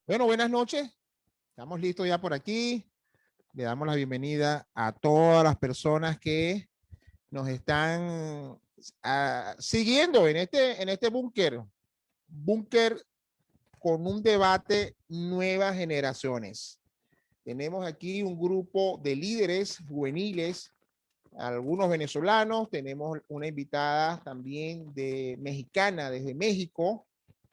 Bueno, buenas noches. Estamos listos ya por aquí. Le damos la bienvenida a todas las personas que nos están siguiendo en este búnker con un debate nuevas generaciones. Tenemos aquí un grupo de líderes juveniles, algunos venezolanos, tenemos una invitada también de mexicana desde México,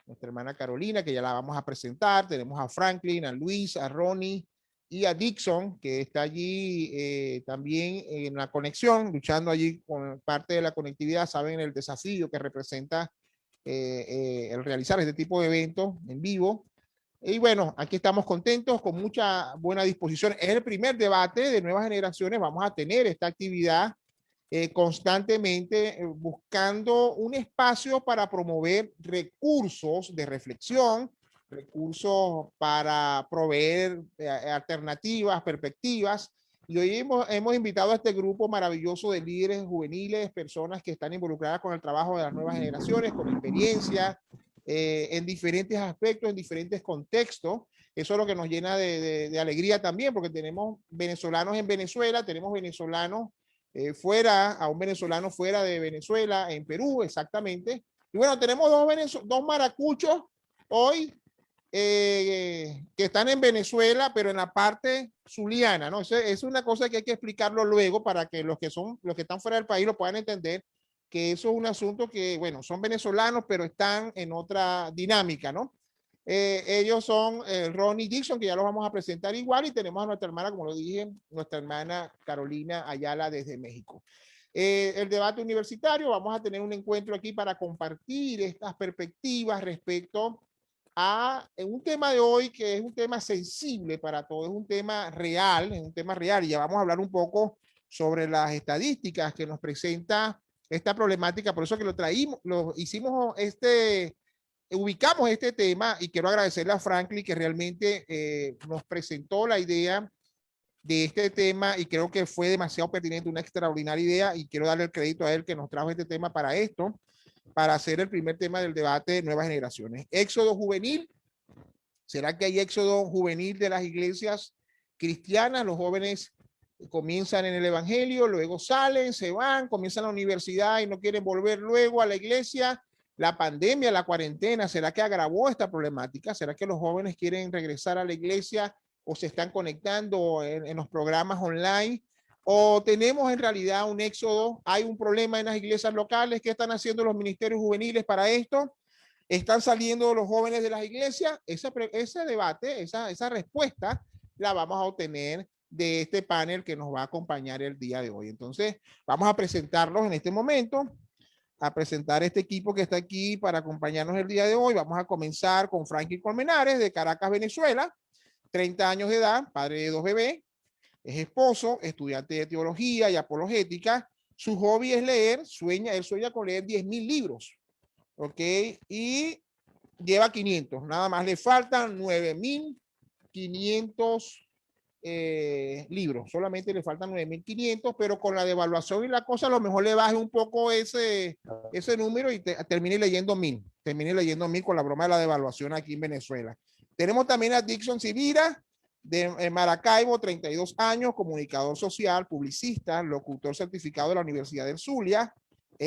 nuestra hermana Carolina, que ya la vamos a presentar. Tenemos a Franklin, a Luis, a Ronnie y a Dixon, que está allí también en la conexión, luchando allí con parte de la conectividad. Saben el desafío que representa el realizar este tipo de eventos en vivo. Y bueno, aquí estamos contentos, con mucha buena disposición. Es el primer debate de nuevas generaciones. Vamos a tener esta actividad constantemente buscando un espacio para promover recursos de reflexión, recursos para proveer alternativas, perspectivas. Y hoy hemos invitado a este grupo maravilloso de líderes juveniles, personas que están involucradas con el trabajo de las nuevas generaciones, con experiencia en diferentes aspectos, en diferentes contextos. Eso es lo que nos llena de alegría también, porque tenemos venezolanos en Venezuela, tenemos venezolanos fuera, a un venezolano fuera de Venezuela, en Perú, exactamente. Y bueno, tenemos dos maracuchos hoy que están en Venezuela, pero en la parte zuliana, ¿no? Es una cosa que hay que explicarlo luego para que los que están fuera del país lo puedan entender, que eso es un asunto que, bueno, son venezolanos, pero están en otra dinámica, ¿no? Ellos son Ronnie Dixon, que ya los vamos a presentar igual, y tenemos a nuestra hermana, como lo dije, nuestra hermana Carolina Ayala desde México. El debate universitario, vamos a tener un encuentro aquí para compartir estas perspectivas respecto a un tema de hoy que es un tema sensible para todos, es un tema real, y ya vamos a hablar un poco sobre las estadísticas que nos presenta esta problemática, por eso que lo traímos, lo hicimos ubicamos este tema, y quiero agradecerle a Franklin que realmente nos presentó la idea de este tema, y creo que fue demasiado pertinente, una extraordinaria idea, y quiero darle el crédito a él que nos trajo este tema para esto, para hacer el primer tema del debate de nuevas generaciones. Éxodo juvenil. ¿Será que hay éxodo juvenil de las iglesias cristianas? Los jóvenes comienzan en el evangelio, luego salen, se van, comienzan la universidad y no quieren volver luego a la iglesia. La pandemia, la cuarentena, ¿será que agravó esta problemática? ¿Será que los jóvenes quieren regresar a la iglesia o se están conectando en los programas online? ¿O tenemos en realidad un éxodo? ¿Hay un problema en las iglesias locales? ¿Qué están haciendo los ministerios juveniles para esto? ¿Están saliendo los jóvenes de las iglesias? Ese debate, esa respuesta la vamos a obtener de este panel que nos va a acompañar el día de hoy. Entonces, vamos a presentarlos en este momento, a presentar este equipo que está aquí para acompañarnos el día de hoy. Vamos a comenzar con Franklin Colmenares, de Caracas, Venezuela, 30 años de edad, padre de dos bebés, es esposo, estudiante de teología y apologética. Su hobby es leer, él sueña con leer 10,000 libros, ¿ok? Y lleva 500, nada más le faltan 9,500 libros, solamente le faltan 9,500, pero con la devaluación y la cosa, a lo mejor le baje un poco ese número y termine leyendo 1,000 con la broma de la devaluación aquí en Venezuela. Tenemos también a Dixon Civira, de Maracaibo, 32 años, comunicador social, publicista, locutor certificado de la Universidad del Zulia,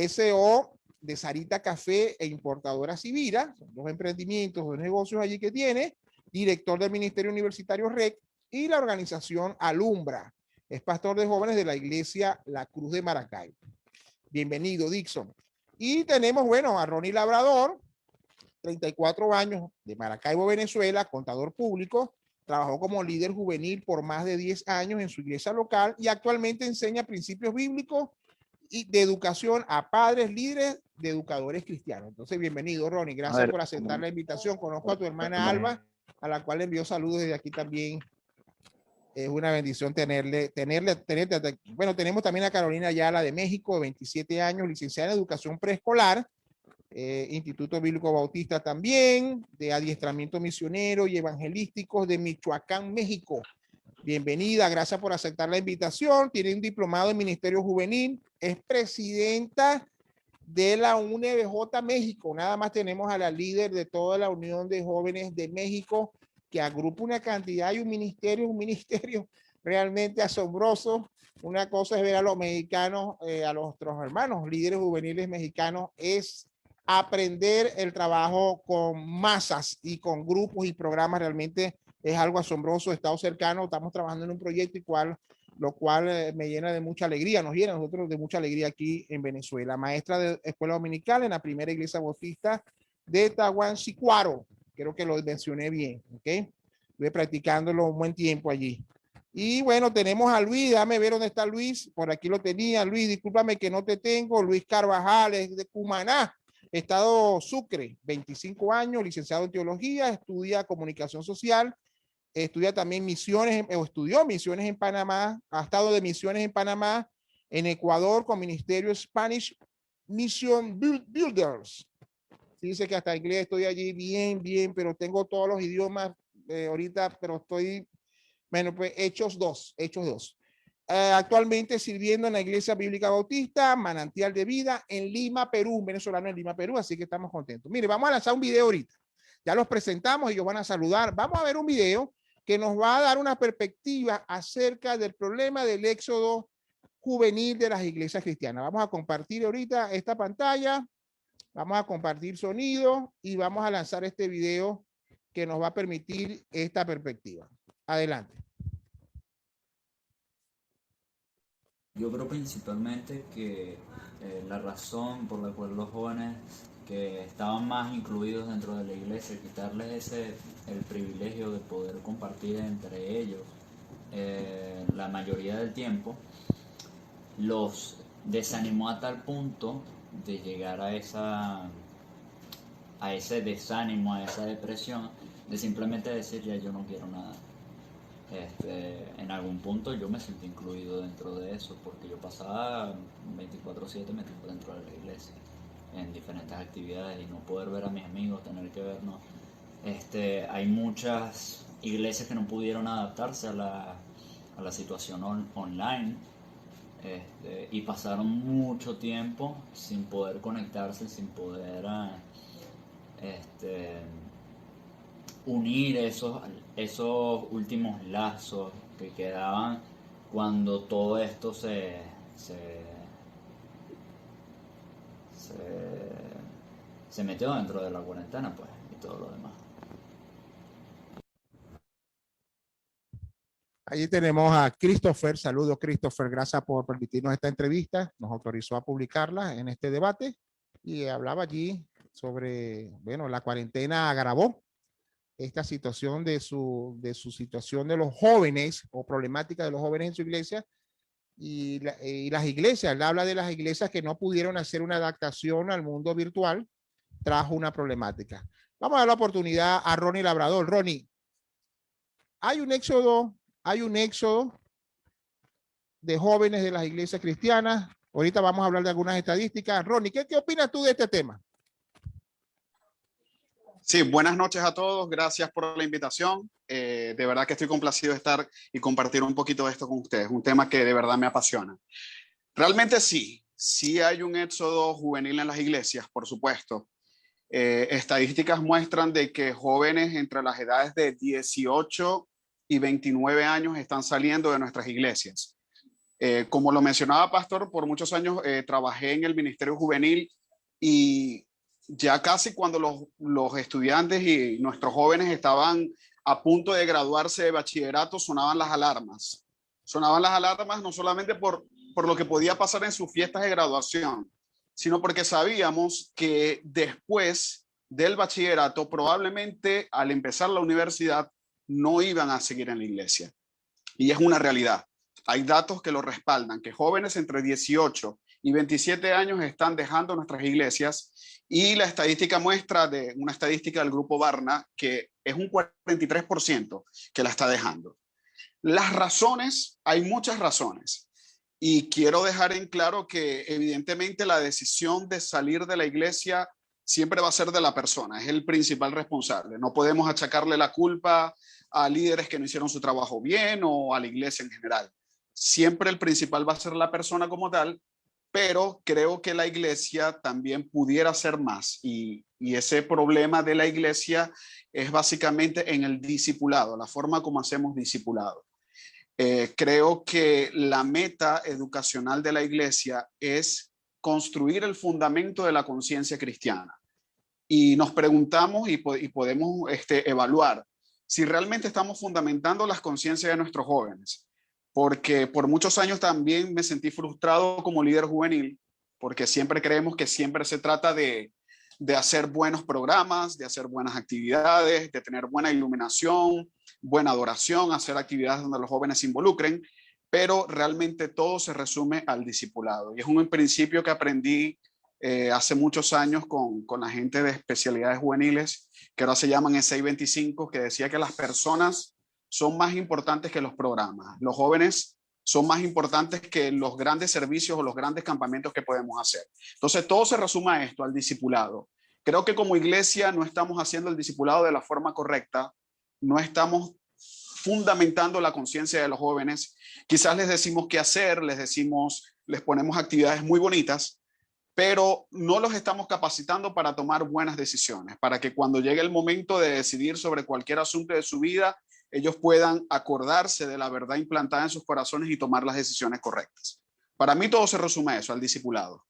SO de Sarita Café e importadora Civira, son dos emprendimientos, dos negocios allí que tiene, director del Ministerio Universitario REC y la organización Alumbra. Es pastor de jóvenes de la iglesia La Cruz de Maracaibo. Bienvenido, Dixon. Y tenemos, bueno, a Ronnie Labrador, 34 años, de Maracaibo, Venezuela, contador público, trabajó como líder juvenil por más de 10 años en su iglesia local y actualmente enseña principios bíblicos y de educación a padres líderes de educadores cristianos. Entonces, bienvenido, Ronnie. A Gracias ver, por aceptar la invitación. Conozco a tu hermana me- Alba, a la cual le envío saludos desde aquí también. Es una bendición tenerte. Bueno, tenemos también a Carolina Ayala de México, de 27 años, licenciada en educación preescolar, Instituto Bíblico Bautista también, de adiestramiento misionero y evangelísticos de Michoacán, México. Bienvenida, gracias por aceptar la invitación. Tiene un diplomado en Ministerio Juvenil, es presidenta de la UNEBJ México. Nada más tenemos a la líder de toda la Unión de Jóvenes de México, que agrupa una cantidad y un ministerio realmente asombroso. Una cosa es ver a los mexicanos, a nuestros hermanos líderes juveniles mexicanos, es aprender el trabajo con masas y con grupos y programas. Realmente es algo asombroso. He estado cercano, estamos trabajando en un proyecto lo cual me llena de mucha alegría, nos llena a nosotros de mucha alegría aquí en Venezuela. Maestra de escuela dominical en la primera iglesia bautista de Tahuancicuaro. Creo que lo mencioné bien, ¿ok? Estuve practicándolo un buen tiempo allí. Y bueno, tenemos a Luis, déjame ver dónde está Luis, por aquí lo tenía. Luis, discúlpame que no te tengo. Luis Carvajal es de Cumaná, Estado Sucre, 25 años, licenciado en teología, estudia comunicación social, estudia también misiones, o estudió misiones en Panamá, ha estado de misiones en Panamá, en Ecuador con Ministerio Spanish Mission Builders. Dice que hasta inglés estoy allí bien, pero tengo todos los idiomas ahorita, pero estoy, bueno, pues hechos dos. Actualmente sirviendo en la Iglesia Bíblica Bautista, Manantial de Vida, en Lima, Perú, venezolano en Lima, Perú, así que estamos contentos. Mire, vamos a lanzar un video ahorita. Ya los presentamos y ellos van a saludar. Vamos a ver un video que nos va a dar una perspectiva acerca del problema del éxodo juvenil de las iglesias cristianas. Vamos a compartir ahorita esta pantalla, vamos a compartir sonido y vamos a lanzar este video que nos va a permitir esta perspectiva. Adelante. Yo creo principalmente que la razón por la cual los jóvenes que estaban más incluidos dentro de la iglesia, quitarles el privilegio de poder compartir entre ellos la mayoría del tiempo, los desanimó a tal punto de llegar a ese desánimo, a esa depresión, de simplemente decir ya yo no quiero nada. En algún punto yo me sentí incluido dentro de eso, porque yo pasaba 24/7 metido dentro de la iglesia en diferentes actividades y no poder ver a mis amigos, tener que vernos. Hay muchas iglesias que no pudieron adaptarse a la situación online, y pasaron mucho tiempo sin poder conectarse, sin poder unir esos últimos lazos que quedaban cuando todo esto se metió dentro de la cuarentena, pues, y todo lo demás. Allí tenemos a Christopher. Saludos, Christopher. Gracias por permitirnos esta entrevista. Nos autorizó a publicarla en este debate y hablaba allí sobre, bueno, la cuarentena agravó esta situación de su situación de los jóvenes o problemática de los jóvenes en su iglesia y las iglesias. Él habla de las iglesias que no pudieron hacer una adaptación al mundo virtual, trajo una problemática. Vamos a dar la oportunidad a Ronnie Labrador. Ronnie, hay un éxodo de jóvenes de las iglesias cristianas. Ahorita vamos a hablar de algunas estadísticas. Ronnie, ¿qué opinas tú de este tema? Sí, buenas noches a todos. Gracias por la invitación. De verdad que estoy complacido de estar y compartir un poquito de esto con ustedes. Un tema que de verdad me apasiona. Realmente sí hay un éxodo juvenil en las iglesias, por supuesto. Estadísticas muestran de que jóvenes entre las edades de 18 y 29 años están saliendo de nuestras iglesias. Como lo mencionaba Pastor, por muchos años trabajé en el Ministerio Juvenil y ya casi cuando los estudiantes y nuestros jóvenes estaban a punto de graduarse de bachillerato, sonaban las alarmas. Sonaban las alarmas no solamente por lo que podía pasar en sus fiestas de graduación, sino porque sabíamos que después del bachillerato, probablemente al empezar la universidad, no iban a seguir en la iglesia. Y es una realidad. Hay datos que lo respaldan, que jóvenes entre 18 y 27 años están dejando nuestras iglesias y la estadística muestra de una estadística del grupo Barna que es un 43% que la está dejando. Las razones, hay muchas razones y quiero dejar en claro que evidentemente la decisión de salir de la iglesia siempre va a ser de la persona, es el principal responsable. No podemos achacarle la culpa a líderes que no hicieron su trabajo bien o a la iglesia en general. Siempre el principal va a ser la persona como tal, pero creo que la iglesia también pudiera hacer más y ese problema de la iglesia es básicamente en el discipulado, la forma como hacemos discipulado. Creo que la meta educacional de la iglesia es construir el fundamento de la conciencia cristiana. Y nos preguntamos y podemos evaluar si realmente estamos fundamentando las conciencias de nuestros jóvenes. Porque por muchos años también me sentí frustrado como líder juvenil, porque siempre creemos que siempre se trata de hacer buenos programas, de hacer buenas actividades, de tener buena iluminación, buena adoración, hacer actividades donde los jóvenes se involucren, pero realmente todo se resume al discipulado. Y es un principio que aprendí hace muchos años con la gente de especialidades juveniles, que ahora se llaman E625, que decía que las personas son más importantes que los programas. Los jóvenes son más importantes que los grandes servicios o los grandes campamentos que podemos hacer. Entonces, todo se resume a esto, al discipulado. Creo que como iglesia no estamos haciendo el discipulado de la forma correcta, no estamos fundamentando la conciencia de los jóvenes. Quizás les decimos qué hacer, les ponemos actividades muy bonitas, pero no los estamos capacitando para tomar buenas decisiones, para que cuando llegue el momento de decidir sobre cualquier asunto de su vida, ellos puedan acordarse de la verdad implantada en sus corazones y tomar las decisiones correctas. Para mí todo se resume a eso, al discipulado.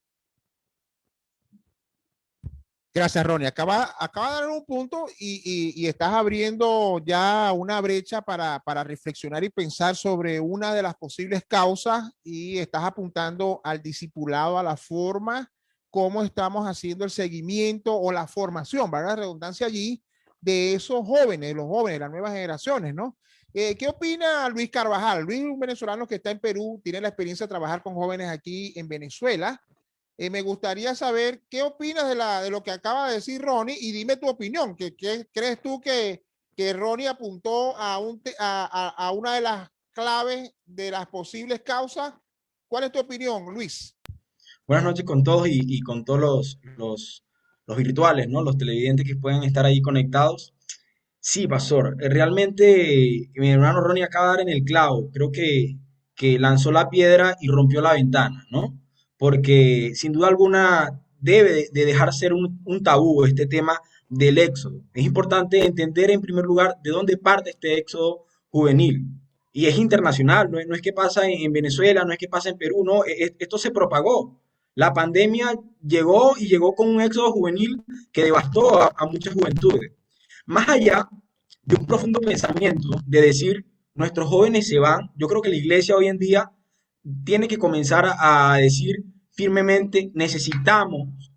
Gracias, Ronnie. Acaba de dar un punto y estás abriendo ya una brecha para reflexionar y pensar sobre una de las posibles causas y estás apuntando al discipulado, a la forma cómo estamos haciendo el seguimiento o la formación, ¿verdad? La redundancia allí de esos jóvenes, los jóvenes, las nuevas generaciones, ¿no? ¿Qué opina Luis Carvajal? Luis es un venezolano que está en Perú, tiene la experiencia de trabajar con jóvenes aquí en Venezuela. Me gustaría saber qué opinas de lo que acaba de decir Ronnie y dime tu opinión. ¿Qué crees tú que Ronnie apuntó a una de las claves de las posibles causas? ¿Cuál es tu opinión, Luis? Buenas noches con todos y con todos los virtuales, ¿no? Los televidentes que pueden estar ahí conectados. Sí, Pastor, realmente mi hermano Ronnie acaba de dar en el clavo. Creo que lanzó la piedra y rompió la ventana, ¿no? Porque sin duda alguna debe de dejar ser un tabú este tema del éxodo. Es importante entender en primer lugar de dónde parte este éxodo juvenil. Y es internacional, no es que pasa en Venezuela, no es que pasa en Perú, no, esto se propagó. La pandemia llegó y llegó con un éxodo juvenil que devastó a muchas juventudes. Más allá de un profundo pensamiento de decir, nuestros jóvenes se van, yo creo que la iglesia hoy en día tiene que comenzar a decir firmemente, necesitamos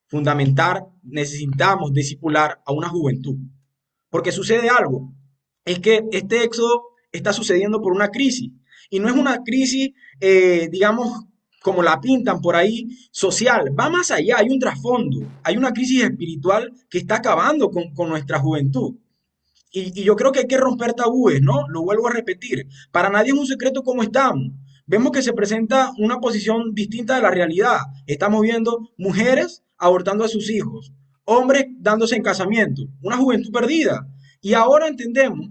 fundamentar, necesitamos discipular a una juventud. Porque sucede algo, es que este éxodo está sucediendo por una crisis, y no es una crisis, digamos, como la pintan por ahí, social, va más allá, hay un trasfondo, hay una crisis espiritual que está acabando con nuestra juventud. Y yo creo que hay que romper tabúes, ¿no? Lo vuelvo a repetir. Para nadie es un secreto cómo estamos. Vemos que se presenta una posición distinta de la realidad. Estamos viendo mujeres abortando a sus hijos, hombres dándose en casamiento, una juventud perdida. Y ahora entendemos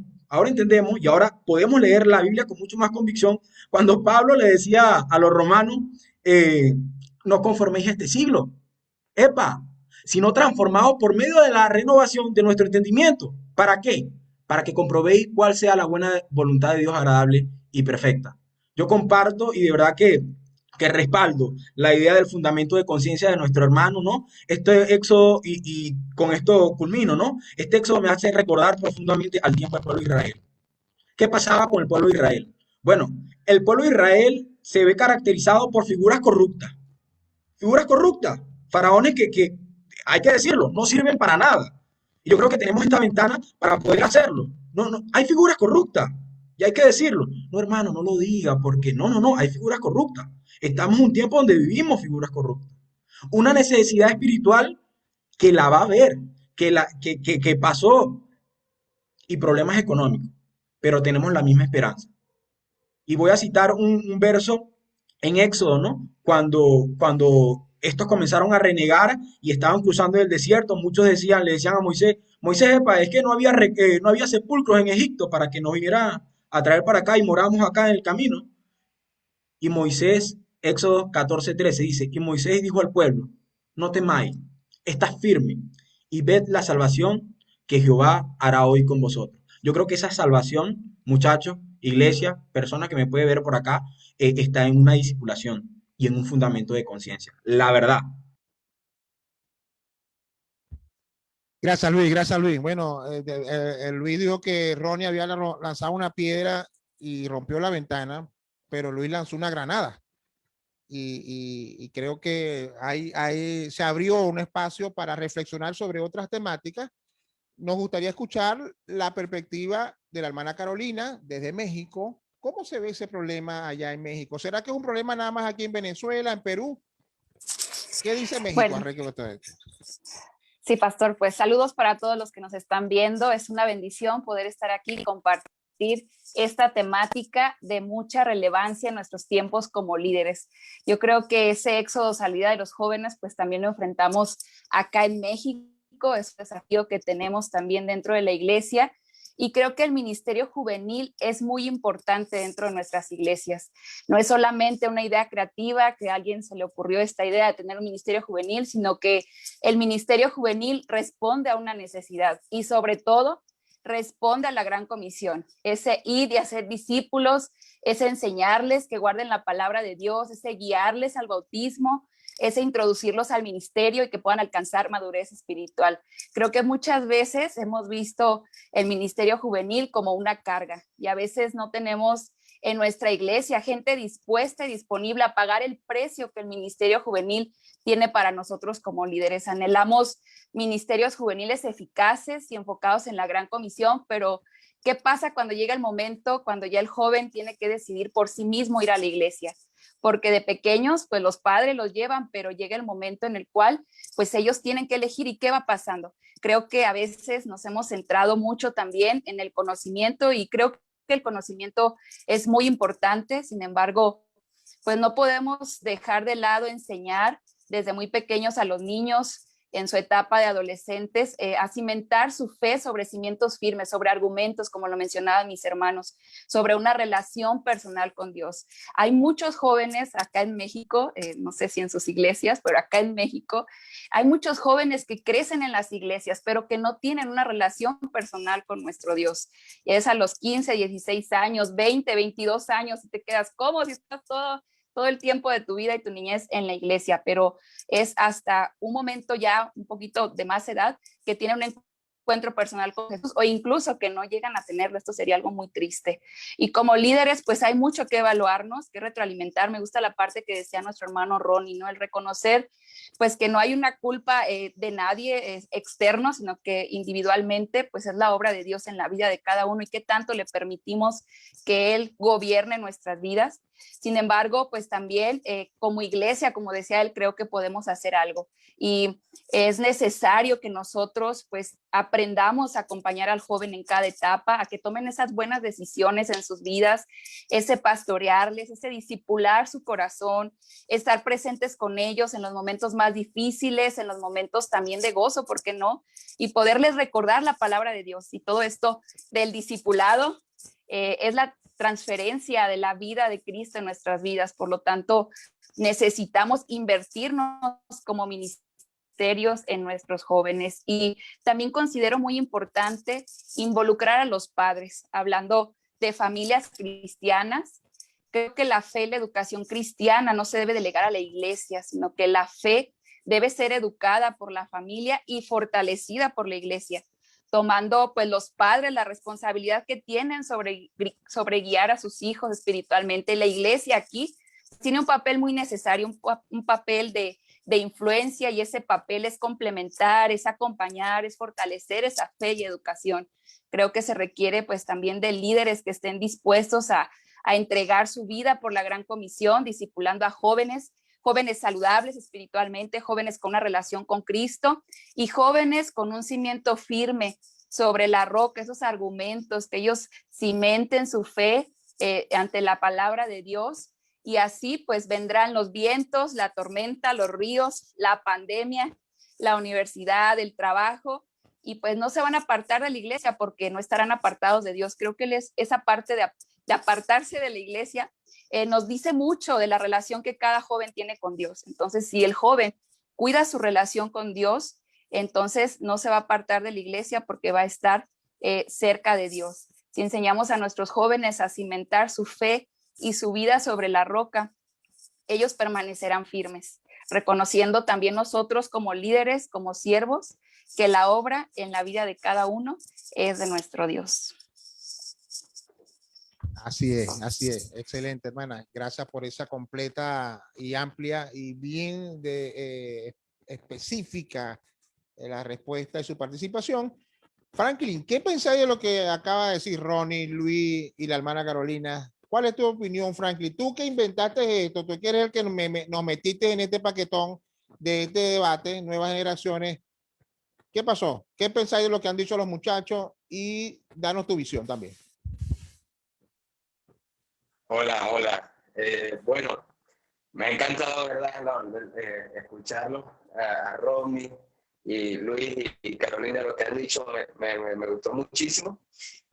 y ahora podemos leer la Biblia con mucho más convicción cuando Pablo le decía a los romanos, eh, no conforméis a este siglo. Epa, sino transformados por medio de la renovación de nuestro entendimiento. ¿Para qué? Para que comprobéis cuál sea la buena voluntad de Dios agradable y perfecta. Yo comparto y de verdad que respaldo la idea del fundamento de conciencia de nuestro hermano, ¿no? Este éxodo, y con esto culmino, ¿no? Este éxodo me hace recordar profundamente al tiempo del pueblo de Israel. ¿Qué pasaba con el pueblo de Israel? Bueno, el pueblo de Israel se ve caracterizado por figuras corruptas, faraones que, hay que decirlo, no sirven para nada. Y yo creo que tenemos esta ventana para poder hacerlo. No, hay figuras corruptas, y hay que decirlo. No, hermano, no lo diga, porque no, hay figuras corruptas. Estamos en un tiempo donde vivimos figuras corruptas. Una necesidad espiritual que la va a haber, que pasó, y problemas económicos, pero tenemos la misma esperanza. Y voy a citar un verso en Éxodo, ¿no? Cuando estos comenzaron a renegar y estaban cruzando el desierto, muchos le decían a Moisés, epa, es que no había sepulcros en Egipto para que nos viniera a traer para acá y moramos acá en el camino. Y Moisés Éxodo 14:13 dice, y Moisés dijo al pueblo, no temáis, estad firme y ved la salvación que Jehová hará hoy con vosotros. Yo creo que esa salvación, muchachos, iglesia, persona que me puede ver por acá, está en una discipulación y en un fundamento de conciencia. La verdad. Gracias, Luis. Gracias, Luis. Bueno, Luis dijo que Ronnie había lanzado una piedra y rompió la ventana, pero Luis lanzó una granada. Y creo que se abrió un espacio para reflexionar sobre otras temáticas. Nos gustaría escuchar la perspectiva de la hermana Carolina desde México. ¿Cómo se ve ese problema allá en México? ¿Será que es un problema nada más aquí en Venezuela, en Perú? ¿Qué dice México? Bueno, sí, pastor, pues saludos para todos los que nos están viendo. Es una bendición poder estar aquí y compartir esta temática de mucha relevancia en nuestros tiempos como líderes. Yo creo que ese éxodo, salida de los jóvenes, pues también lo enfrentamos acá en México. Es un desafío que tenemos también dentro de la iglesia. Y creo que el ministerio juvenil es muy importante dentro de nuestras iglesias. No es solamente una idea creativa que a alguien se le ocurrió esta idea de tener un ministerio juvenil, sino que el ministerio juvenil responde a una necesidad y sobre todo responde a la gran comisión, ese ir y hacer discípulos, ese enseñarles que guarden la palabra de Dios, ese guiarles al bautismo, ese introducirlos al ministerio y que puedan alcanzar madurez espiritual. Creo que muchas veces hemos visto el ministerio juvenil como una carga y a veces no tenemos en nuestra iglesia gente dispuesta y disponible a pagar el precio que el ministerio juvenil tiene para nosotros como líderes. Anhelamos ministerios juveniles eficaces y enfocados en la gran comisión, pero ¿qué pasa cuando llega el momento, cuando ya el joven tiene que decidir por sí mismo ir a la iglesia? Porque de pequeños, pues los padres los llevan, pero llega el momento en el cual, pues ellos tienen que elegir. ¿Y qué va pasando? Creo que a veces nos hemos centrado mucho también en el conocimiento y creo que el conocimiento es muy importante. Sin embargo, pues no podemos dejar de lado enseñar desde muy pequeños a los niños en su etapa de adolescentes, a cimentar su fe sobre cimientos firmes, sobre argumentos, como lo mencionaban mis hermanos, sobre una relación personal con Dios. Hay muchos jóvenes acá en México, no sé si en sus iglesias, pero acá en México, hay muchos jóvenes que crecen en las iglesias, pero que no tienen una relación personal con nuestro Dios. Y es a los 15, 16 años, 20, 22 años, y te quedas, ¿cómo? Si estás todo el tiempo de tu vida y tu niñez en la iglesia, pero es hasta un momento ya un poquito de más edad que tiene un encuentro personal con Jesús o incluso que no llegan a tenerlo. Esto sería algo muy triste. Y como líderes, pues hay mucho que evaluarnos, que retroalimentar. Me gusta la parte que decía nuestro hermano Ronnie, ¿no? El reconocer pues que no hay una culpa de nadie externo, sino que individualmente pues es la obra de Dios en la vida de cada uno y qué tanto le permitimos que Él gobierne nuestras vidas. Sin embargo, pues también como iglesia, como decía él, creo que podemos hacer algo y es necesario que nosotros pues aprendamos a acompañar al joven en cada etapa, a que tomen esas buenas decisiones en sus vidas, ese pastorearles, ese discipular su corazón, estar presentes con ellos en los momentos más difíciles, en los momentos también de gozo, ¿por qué no? Y poderles recordar la palabra de Dios. Y todo esto del discipulado es la transferencia de la vida de Cristo en nuestras vidas. Por lo tanto, necesitamos invertirnos como ministerios en nuestros jóvenes. Y también considero muy importante involucrar a los padres, hablando de familias cristianas. Creo que la fe y la educación cristiana no se debe delegar a la iglesia, sino que la fe debe ser educada por la familia y fortalecida por la iglesia, tomando pues los padres la responsabilidad que tienen sobre guiar a sus hijos espiritualmente. La iglesia aquí tiene un papel muy necesario, un papel de influencia, y ese papel es complementar, es acompañar, es fortalecer esa fe y educación. Creo que se requiere pues también de líderes que estén dispuestos a entregar su vida por la gran comisión, discipulando a jóvenes saludables espiritualmente, jóvenes con una relación con Cristo y jóvenes con un cimiento firme sobre la roca, esos argumentos, que ellos cimenten su fe ante la palabra de Dios, y así pues vendrán los vientos, la tormenta, los ríos, la pandemia, la universidad, el trabajo, y pues no se van a apartar de la iglesia porque no estarán apartados de Dios. Creo que esa parte de de apartarse de la iglesia, nos dice mucho de la relación que cada joven tiene con Dios. Entonces, si el joven cuida su relación con Dios, entonces no se va a apartar de la iglesia porque va a estar cerca de Dios. Si enseñamos a nuestros jóvenes a cimentar su fe y su vida sobre la roca, ellos permanecerán firmes, reconociendo también nosotros como líderes, como siervos, que la obra en la vida de cada uno es de nuestro Dios. Así es. Excelente, hermana. Gracias por esa completa y amplia y bien específica la respuesta y su participación. Franklin, ¿qué pensáis de lo que acaba de decir Ronnie, Luis y la hermana Carolina? ¿Cuál es tu opinión, Franklin? Tú que inventaste esto, tú que eres el que nos metiste en este paquetón de este debate, nuevas generaciones. ¿Qué pasó? ¿Qué pensáis de lo que han dicho los muchachos? Y danos tu visión también. Hola. Bueno, me ha encantado, ¿verdad? Escucharlo a Romy y Luis y Carolina, lo que han dicho me gustó muchísimo.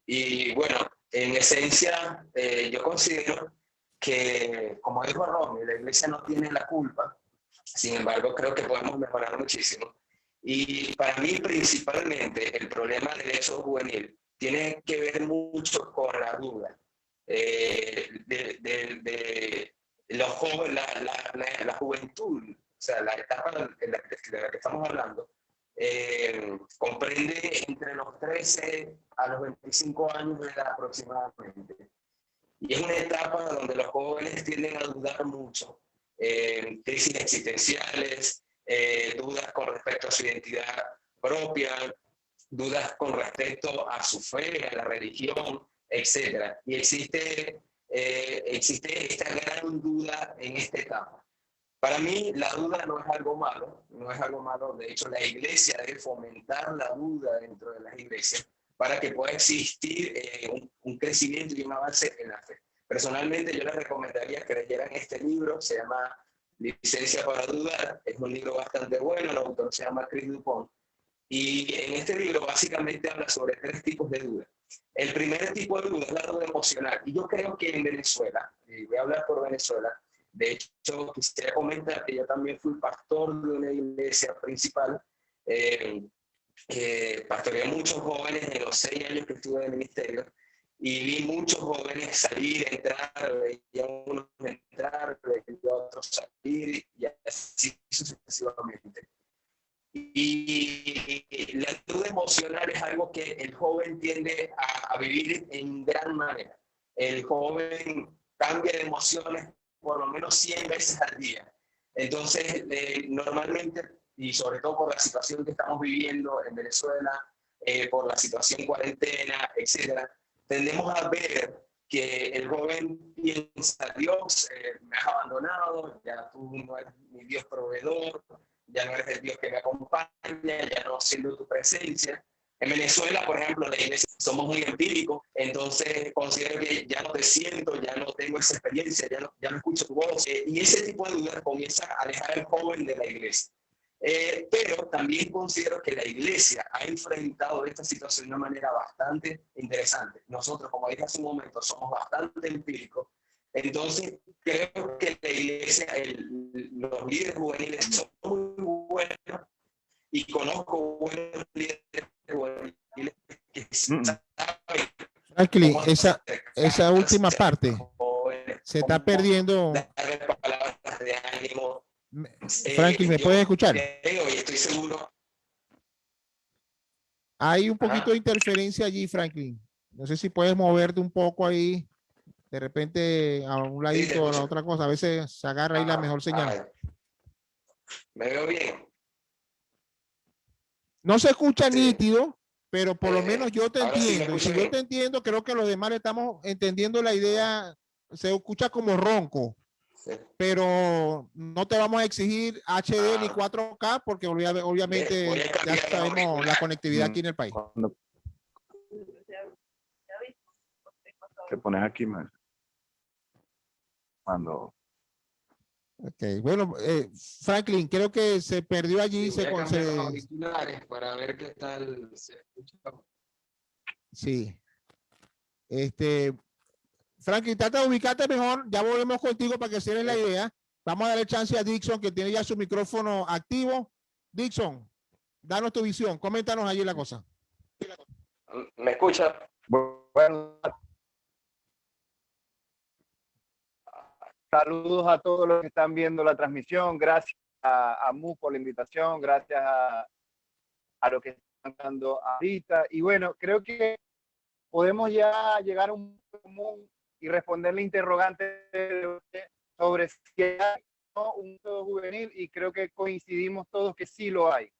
Y bueno, en esencia, yo considero que, como dijo Romy, la iglesia no tiene la culpa. Sin embargo, creo que podemos mejorar muchísimo. Y para mí, principalmente, el problema del éxodo juvenil tiene que ver mucho con la duda. De los jóvenes, la juventud, o sea, la etapa de la que estamos hablando, comprende entre los 13 a los 25 años de edad aproximadamente. Y es una etapa donde los jóvenes tienden a dudar mucho, crisis existenciales, dudas con respecto a su identidad propia, dudas con respecto a su fe, a la religión, etcétera. Y existe esta gran duda en esta etapa. Para mí, la duda no es algo malo, de hecho, la iglesia debe fomentar la duda dentro de las iglesias para que pueda existir un crecimiento y un avance en la fe. Personalmente, yo les recomendaría que leyeran este libro, se llama Licencia para Dudar, es un libro bastante bueno, el autor se llama Chris Dupont, y en este libro básicamente habla sobre 3 tipos de dudas. El primer tipo de duda es la duda emocional, y yo creo que en Venezuela, y voy a hablar por Venezuela, de hecho quisiera comentar que yo también fui pastor de una iglesia principal, pastoreé muchos jóvenes en los 6 años que estuve en el ministerio, y vi muchos jóvenes salir, entrar, veía unos entrar, veía otros salir, y así sucesivamente. Y la duda emocional es algo que el joven tiende a vivir en gran manera. El joven cambia de emociones por lo menos 100 veces al día. Entonces, normalmente, y sobre todo por la situación que estamos viviendo en Venezuela, por la situación cuarentena, etcétera, tendemos a ver que el joven piensa: Dios, me has abandonado, ya tú no eres mi Dios proveedor, ya no eres el Dios que me acompaña, ya no siento tu presencia. En Venezuela, por ejemplo, la iglesia somos muy empíricos, entonces considero que ya no te siento, ya no tengo esa experiencia, ya no escucho tu voz. Y ese tipo de dudas comienza a alejar al joven de la iglesia. Pero también considero que la iglesia ha enfrentado esta situación de una manera bastante interesante. Nosotros, como dije hace un momento, somos bastante empíricos. Entonces, creo que la iglesia, los líderes juveniles son muy buenos, y conozco buenos líderes juveniles que saben Franklin, cómo esa última parte jóvenes, se está perdiendo. darle palabras de ánimo. Franklin, ¿me puedes escuchar? Creo y estoy seguro. Hay un poquito de interferencia allí, Franklin. No sé si puedes moverte un poco ahí, de repente a un ladito o a la otra cosa. A veces se agarra ahí la mejor señal. Me veo bien. No se escucha Sí. nítido, pero por lo menos yo te Ahora sí me entiendo. Y escucho si yo bien. te entiendo, creo que los demás le estamos entendiendo la idea. Se escucha como ronco, Sí. pero no te vamos a exigir HD ni 4K porque Voy obviamente a ya cambiar sabemos la auricular. conectividad aquí en el país. Cuando te pones aquí, cuando Ok, bueno, Franklin, creo que se perdió allí. Sí, voy a cambiar los auriculares para ver qué tal se escucha. Sí. Franklin, trata de ubicarte mejor. Ya volvemos contigo para que cierres la idea. Vamos a darle chance a Dixon, que tiene ya su micrófono activo. Dixon, danos tu visión. Coméntanos allí la cosa. ¿Me escucha? Bueno, saludos a todos los que están viendo la transmisión. Gracias a Mu por la invitación. Gracias a los que están dando ahorita. Y bueno, creo que podemos ya llegar a un común y responder la interrogante sobre si hay un método juvenil, y creo que coincidimos todos que sí lo hay.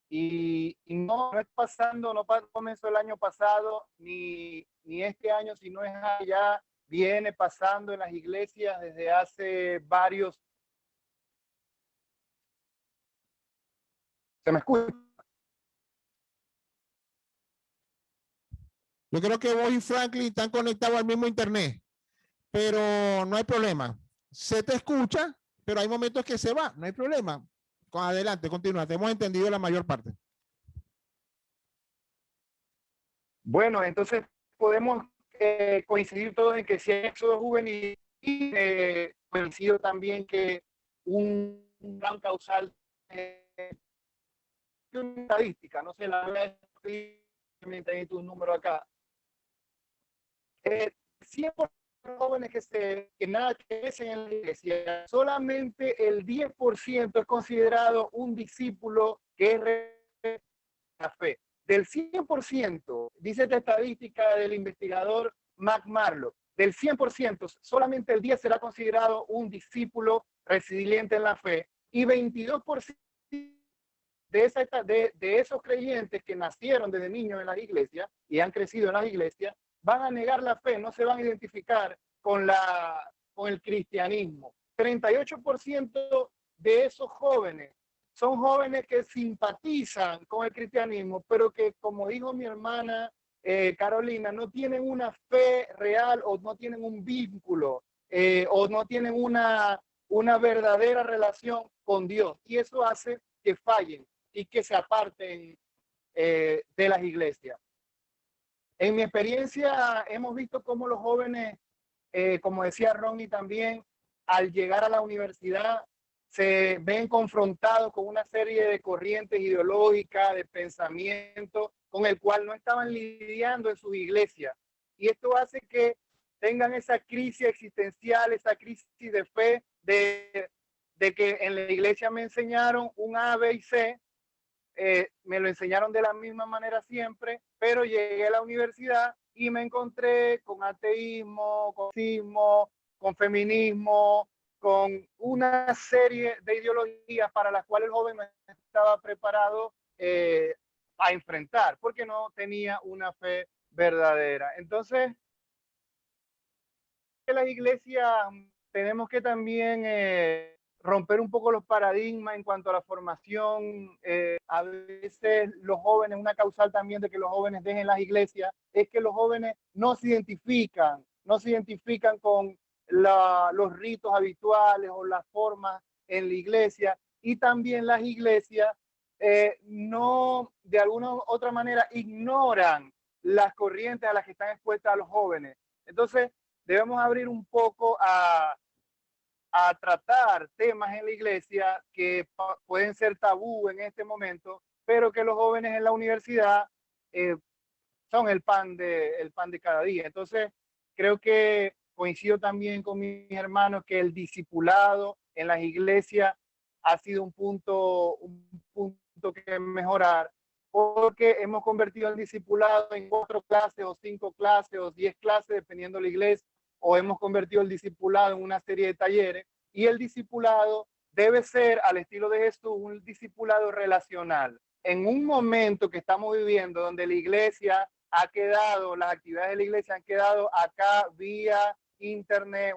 Y no es pasando, no comenzó el año pasado, ni este año, sino es ya viene pasando en las iglesias desde hace varios. ¿Se me escucha? Yo creo que vos y Franklin están conectados al mismo internet, pero no hay problema. Se te escucha, pero hay momentos que se va, no hay problema. Adelante, continúa. Te hemos entendido la mayor parte. Bueno, entonces podemos coincidir todos en que si hay éxodo juvenil, coincido también que un gran causal estadística, no sé, la verdad es tu número acá. 100% de jóvenes que nada crecen en la iglesia, solamente el 10% es considerado un discípulo que es la fe. Del 100%, dice esta estadística del investigador Mac Marlowe, del 100%, solamente el 10% será considerado un discípulo resiliente en la fe, y 22% de esos creyentes que nacieron desde niños en las iglesias y han crecido en las iglesias, van a negar la fe, no se van a identificar con el cristianismo. 38% de esos jóvenes son jóvenes que simpatizan con el cristianismo, pero que, como dijo mi hermana Carolina, no tienen una fe real, o no tienen un vínculo, o no tienen una verdadera relación con Dios. Y eso hace que fallen y que se aparten de las iglesias. En mi experiencia hemos visto cómo los jóvenes, como decía Ronnie también, al llegar a la universidad se ven confrontados con una serie de corrientes ideológicas, de pensamiento, con el cual no estaban lidiando en sus iglesias. Y esto hace que tengan esa crisis existencial, esa crisis de fe, de que en la iglesia me enseñaron un A, B y C, me lo enseñaron de la misma manera siempre, pero llegué a la universidad y me encontré con ateísmo, con racismo, con feminismo, con una serie de ideologías para las cuales el joven no estaba preparado a enfrentar, porque no tenía una fe verdadera. Entonces, en las iglesias tenemos que también romper un poco los paradigmas en cuanto a la formación. A veces los jóvenes, una causal también de que los jóvenes dejen las iglesias, es que los jóvenes no se identifican con los ritos habituales o las formas en la iglesia, y también las iglesias no, de alguna u otra manera, ignoran las corrientes a las que están expuestas a los jóvenes. Entonces, debemos abrir un poco a tratar temas en la iglesia que pueden ser tabú en este momento, pero que los jóvenes en la universidad son el pan de cada día. Entonces, creo que coincido también con mis hermanos que el discipulado en las iglesias ha sido un punto que mejorar, porque hemos convertido el discipulado en 4 clases o 5 clases o 10 clases, dependiendo de la iglesia, o hemos convertido el discipulado en una serie de talleres, y el discipulado debe ser, al estilo de Jesús, un discipulado relacional. En un momento que estamos viviendo donde la iglesia ha quedado, las actividades de la iglesia han quedado acá vía internet,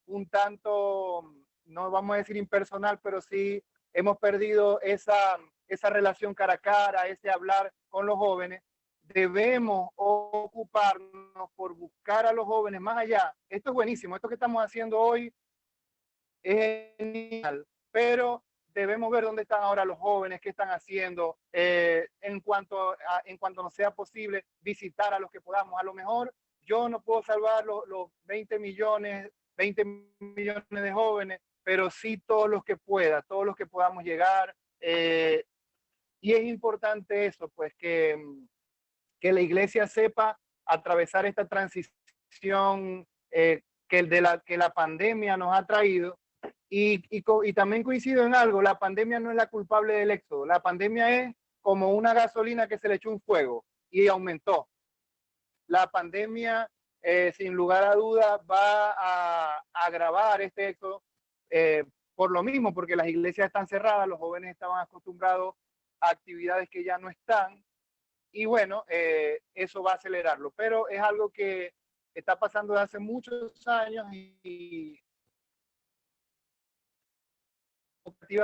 un tanto, no vamos a decir impersonal, pero sí hemos perdido esa relación cara a cara, ese hablar con los jóvenes. Debemos ocuparnos por buscar a los jóvenes más allá. Esto es buenísimo, esto que estamos haciendo hoy es genial, pero debemos ver dónde están ahora los jóvenes, qué están haciendo, en cuanto nos sea posible visitar a los que podamos. A lo mejor yo no puedo salvar los 20 millones de jóvenes, pero sí todos los que pueda, todos los que podamos llegar. Y es importante eso, pues que la iglesia sepa atravesar esta transición que la pandemia nos ha traído. Y también coincido en algo, la pandemia no es la culpable del éxodo, la pandemia es como una gasolina que se le echó un fuego y aumentó. La pandemia, sin lugar a dudas, va a agravar este éxodo por lo mismo, porque las iglesias están cerradas, los jóvenes estaban acostumbrados a actividades que ya no están, y bueno, eso va a acelerarlo, pero es algo que está pasando desde hace muchos años y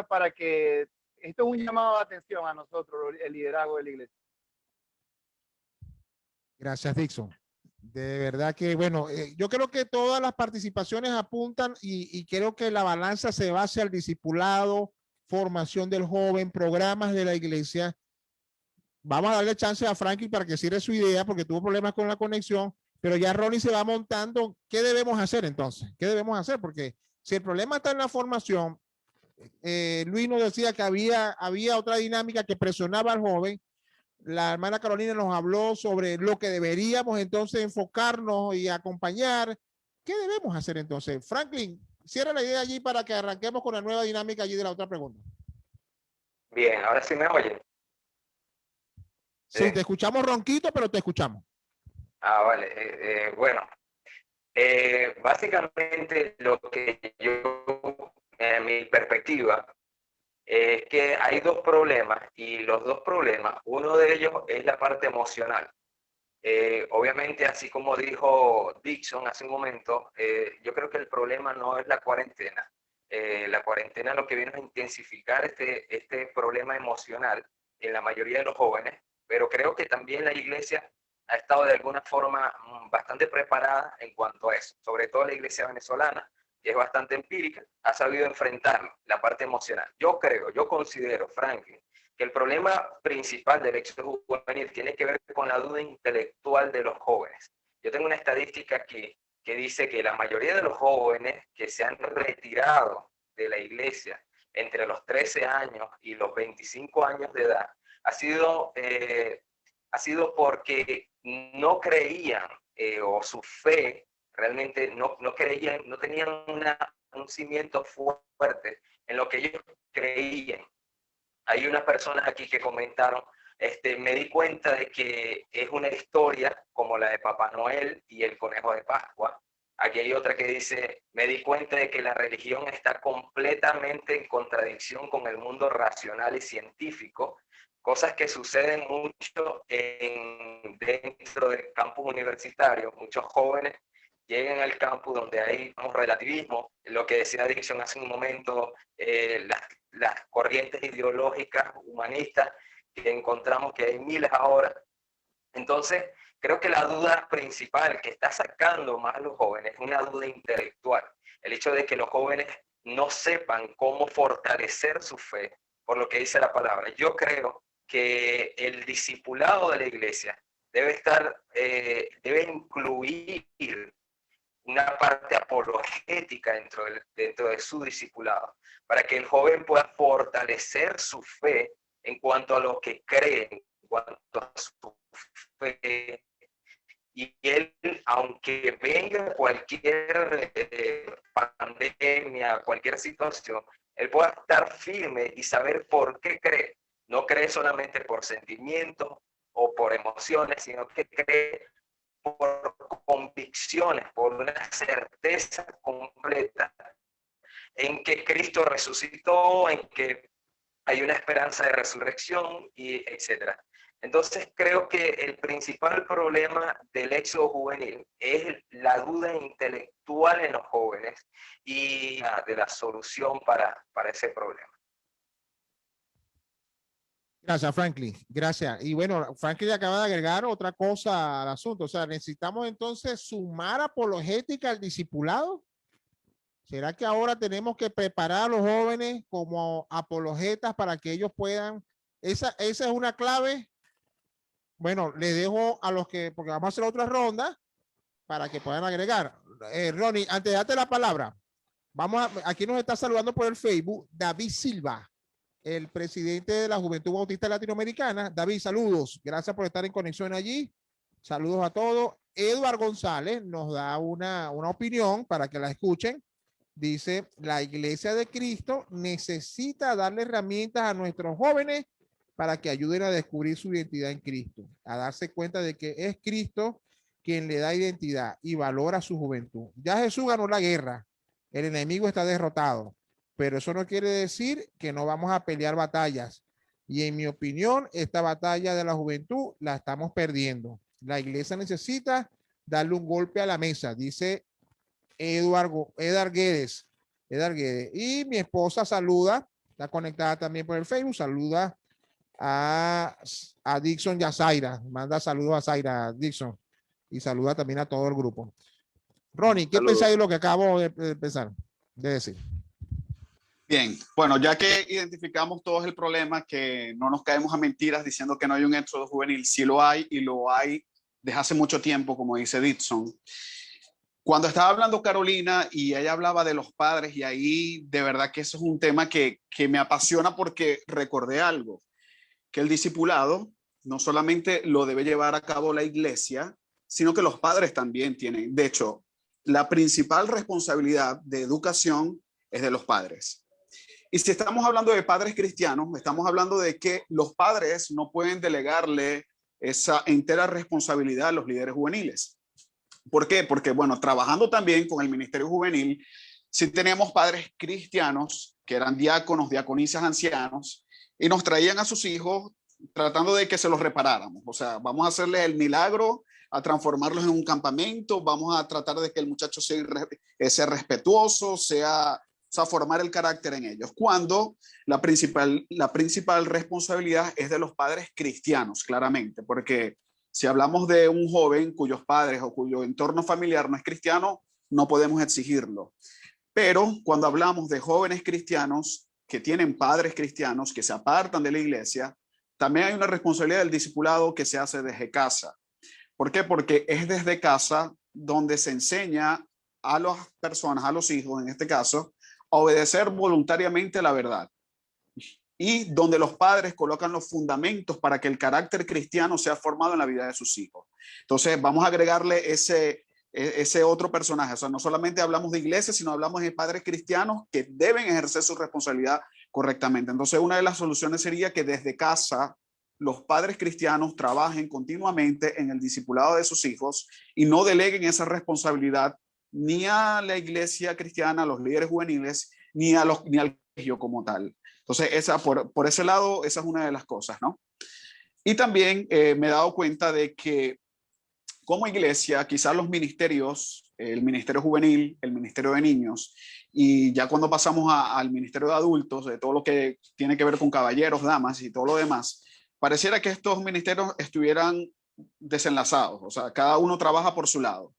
para que esto es un llamado de atención a nosotros, el liderazgo de la iglesia. Gracias, Dixon. De verdad que, bueno, yo creo que todas las participaciones apuntan y creo que la balanza se va hacia el discipulado, formación del joven, programas de la iglesia. Vamos a darle chance a Franklin para que cierre su idea porque tuvo problemas con la conexión, pero ya Ronnie se va montando. ¿Qué debemos hacer entonces? ¿Qué debemos hacer? Porque si el problema está en la formación, Luis nos decía que había otra dinámica que presionaba al joven. La hermana Carolina nos habló sobre lo que deberíamos entonces enfocarnos y acompañar. ¿Qué debemos hacer entonces? Franklin, cierra la idea allí para que arranquemos con la nueva dinámica allí de la otra pregunta. Bien, ahora sí me oyen. Sí, te escuchamos ronquito, pero te escuchamos. Vale. Bueno, básicamente lo que yo, en mi perspectiva, es que hay dos problemas y los dos problemas, uno de ellos es la parte emocional. Obviamente, así como dijo Dixon hace un momento, yo creo que el problema no es la cuarentena. La cuarentena lo que viene es intensificar este problema emocional en la mayoría de los jóvenes, pero creo que también la iglesia ha estado de alguna forma bastante preparada en cuanto a eso, sobre todo la iglesia venezolana, que es bastante empírica, ha sabido enfrentar la parte emocional. Yo considero, Franklin, que el problema principal del éxodo juvenil tiene que ver con la duda intelectual de los jóvenes. Yo tengo una estadística aquí que dice que la mayoría de los jóvenes que se han retirado de la iglesia entre los 13 años y los 25 años de edad ha sido porque no creían o su fe realmente no creían, no tenían un cimiento fuerte en lo que ellos creían. Hay unas personas aquí que comentaron, me di cuenta de que es una historia como la de Papá Noel y el conejo de Pascua. Aquí hay otra que dice, me di cuenta de que la religión está completamente en contradicción con el mundo racional y científico, cosas que suceden mucho dentro del campus universitario. Muchos jóvenes llegan al campus donde hay un relativismo, lo que decía Dixon hace un momento, las corrientes ideológicas humanistas que encontramos que hay miles ahora. Entonces, creo que la duda principal que está sacando más a los jóvenes es una duda intelectual. El hecho de que los jóvenes no sepan cómo fortalecer su fe, por lo que dice la palabra. Yo creo que el discipulado de la iglesia debe incluir una parte apologética dentro de su discipulado, para que el joven pueda fortalecer su fe en cuanto a lo que cree, en cuanto a su fe. Y él, aunque venga cualquier pandemia, cualquier situación, él pueda estar firme y saber por qué cree. No cree solamente por sentimientos o por emociones, sino que cree por convicciones, por una certeza completa en que Cristo resucitó, en que hay una esperanza de resurrección, y etcétera. Entonces creo que el principal problema del éxodo juvenil es la duda intelectual en los jóvenes y de la solución para ese problema. Gracias, Franklin. Gracias. Y bueno, Franklin acaba de agregar otra cosa al asunto. O sea, necesitamos entonces sumar apologética al discipulado. ¿Será que ahora tenemos que preparar a los jóvenes como apologetas para que ellos puedan? Esa es una clave. Bueno, le dejo a los que, porque vamos a hacer otra ronda, para que puedan agregar. Ronnie, antes de darte la palabra, aquí nos está saludando por el Facebook David Silva, el presidente de la Juventud Bautista Latinoamericana. David, saludos. Gracias por estar en conexión allí. Saludos a todos. Eduardo González nos da una opinión para que la escuchen. Dice, la Iglesia de Cristo necesita darle herramientas a nuestros jóvenes para que ayuden a descubrir su identidad en Cristo, a darse cuenta de que es Cristo quien le da identidad y valora su juventud. Ya Jesús ganó la guerra, el enemigo está derrotado, pero eso no quiere decir que no vamos a pelear batallas. Y en mi opinión, esta batalla de la juventud la estamos perdiendo. La iglesia necesita darle un golpe a la mesa, dice Edar Guedes. Y mi esposa saluda, está conectada también por el Facebook, saluda a Dixon y a Zaira. Manda saludos a Zaira, Dixon. Y saluda también a todo el grupo. Ronnie, ¿qué pensáis de lo que acabo de pensar, de decir? Bien, bueno, ya que identificamos todos el problema, que no nos caemos a mentiras diciendo que no hay un éxodo juvenil, sí lo hay y lo hay desde hace mucho tiempo, como dice Dixon. Cuando estaba hablando Carolina y ella hablaba de los padres, y ahí de verdad que eso es un tema que me apasiona porque recordé algo, que el discipulado no solamente lo debe llevar a cabo la iglesia, sino que los padres también tienen. De hecho, la principal responsabilidad de educación es de los padres. Y si estamos hablando de padres cristianos, estamos hablando de que los padres no pueden delegarle esa entera responsabilidad a los líderes juveniles. ¿Por qué? Porque, bueno, trabajando también con el Ministerio Juvenil, sí tenemos padres cristianos que eran diáconos, diaconisas, ancianos, y nos traían a sus hijos tratando de que se los reparáramos. O sea, vamos a hacerles el milagro, a transformarlos en un campamento, vamos a tratar de que el muchacho sea respetuoso, sea formar el carácter en ellos, cuando la principal responsabilidad es de los padres cristianos, claramente, porque si hablamos de un joven cuyos padres o cuyo entorno familiar no es cristiano, no podemos exigirlo. Pero cuando hablamos de jóvenes cristianos que tienen padres cristianos, que se apartan de la iglesia, también hay una responsabilidad del discipulado que se hace desde casa. ¿Por qué? Porque es desde casa donde se enseña a las personas, a los hijos en este caso, a obedecer voluntariamente la verdad. Y donde los padres colocan los fundamentos para que el carácter cristiano sea formado en la vida de sus hijos. Entonces vamos a agregarle ese otro personaje. O sea, no solamente hablamos de iglesia, sino hablamos de padres cristianos que deben ejercer su responsabilidad correctamente. Entonces una de las soluciones sería que desde casa los padres cristianos trabajen continuamente en el discipulado de sus hijos y no deleguen esa responsabilidad ni a la iglesia cristiana, a los líderes juveniles, ni al colegio como tal. Entonces, por ese lado, esa es una de las cosas, ¿no? Y también me he dado cuenta de que como iglesia, quizás los ministerios, el ministerio juvenil, el ministerio de niños, y ya cuando pasamos al ministerio de adultos, de todo lo que tiene que ver con caballeros, damas y todo lo demás, pareciera que estos ministerios estuvieran desenlazados, o sea, cada uno trabaja por su lado.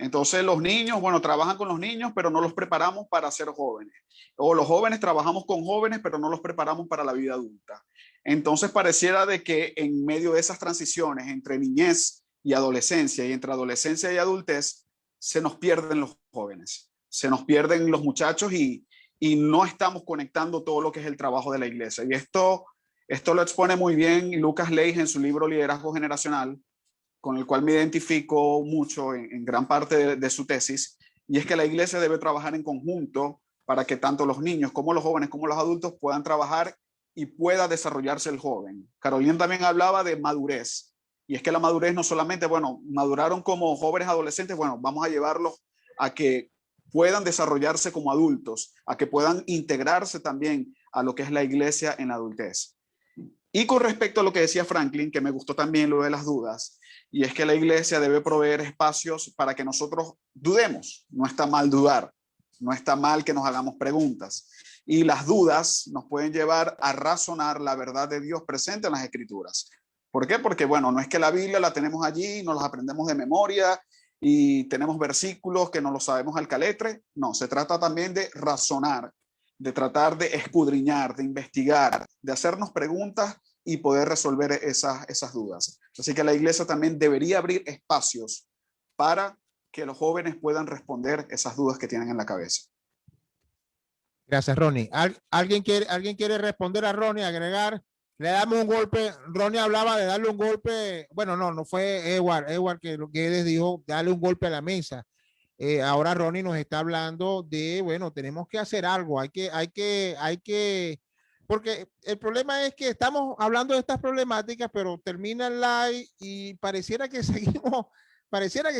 Entonces los niños, bueno, trabajan con los niños, pero no los preparamos para ser jóvenes. O los jóvenes trabajamos con jóvenes, pero no los preparamos para la vida adulta. Entonces pareciera de que en medio de esas transiciones entre niñez y adolescencia y entre adolescencia y adultez, se nos pierden los jóvenes, se nos pierden los muchachos y no estamos conectando todo lo que es el trabajo de la iglesia. Y esto lo expone muy bien Lucas Leigh en su libro Liderazgo Generacional, con el cual me identifico mucho en gran parte de su tesis, y es que la iglesia debe trabajar en conjunto para que tanto los niños como los jóvenes como los adultos puedan trabajar y pueda desarrollarse el joven. Carolina también hablaba de madurez, y es que la madurez no solamente, bueno, maduraron como jóvenes adolescentes, bueno, vamos a llevarlos a que puedan desarrollarse como adultos, a que puedan integrarse también a lo que es la iglesia en la adultez. Y con respecto a lo que decía Franklin, que me gustó también lo de las dudas, y es que la iglesia debe proveer espacios para que nosotros dudemos. No está mal dudar, no está mal que nos hagamos preguntas. Y las dudas nos pueden llevar a razonar la verdad de Dios presente en las Escrituras. ¿Por qué? Porque, bueno, no es que la Biblia la tenemos allí, nos la aprendemos de memoria y tenemos versículos que no los sabemos al caletre. No, se trata también de razonar, de tratar de escudriñar, de investigar, de hacernos preguntas y poder resolver esas dudas. Así que la iglesia también debería abrir espacios para que los jóvenes puedan responder esas dudas que tienen en la cabeza. Gracias, Ronnie. ¿Alguien quiere responder a Ronnie, agregar? Le damos un golpe. Ronnie hablaba de darle un golpe. Bueno, no fue Edward que les dijo darle un golpe a la mesa. Ahora Ronnie nos está hablando de, bueno, tenemos que hacer algo. Hay que, porque el problema es que estamos hablando de estas problemáticas, pero termina el live y pareciera que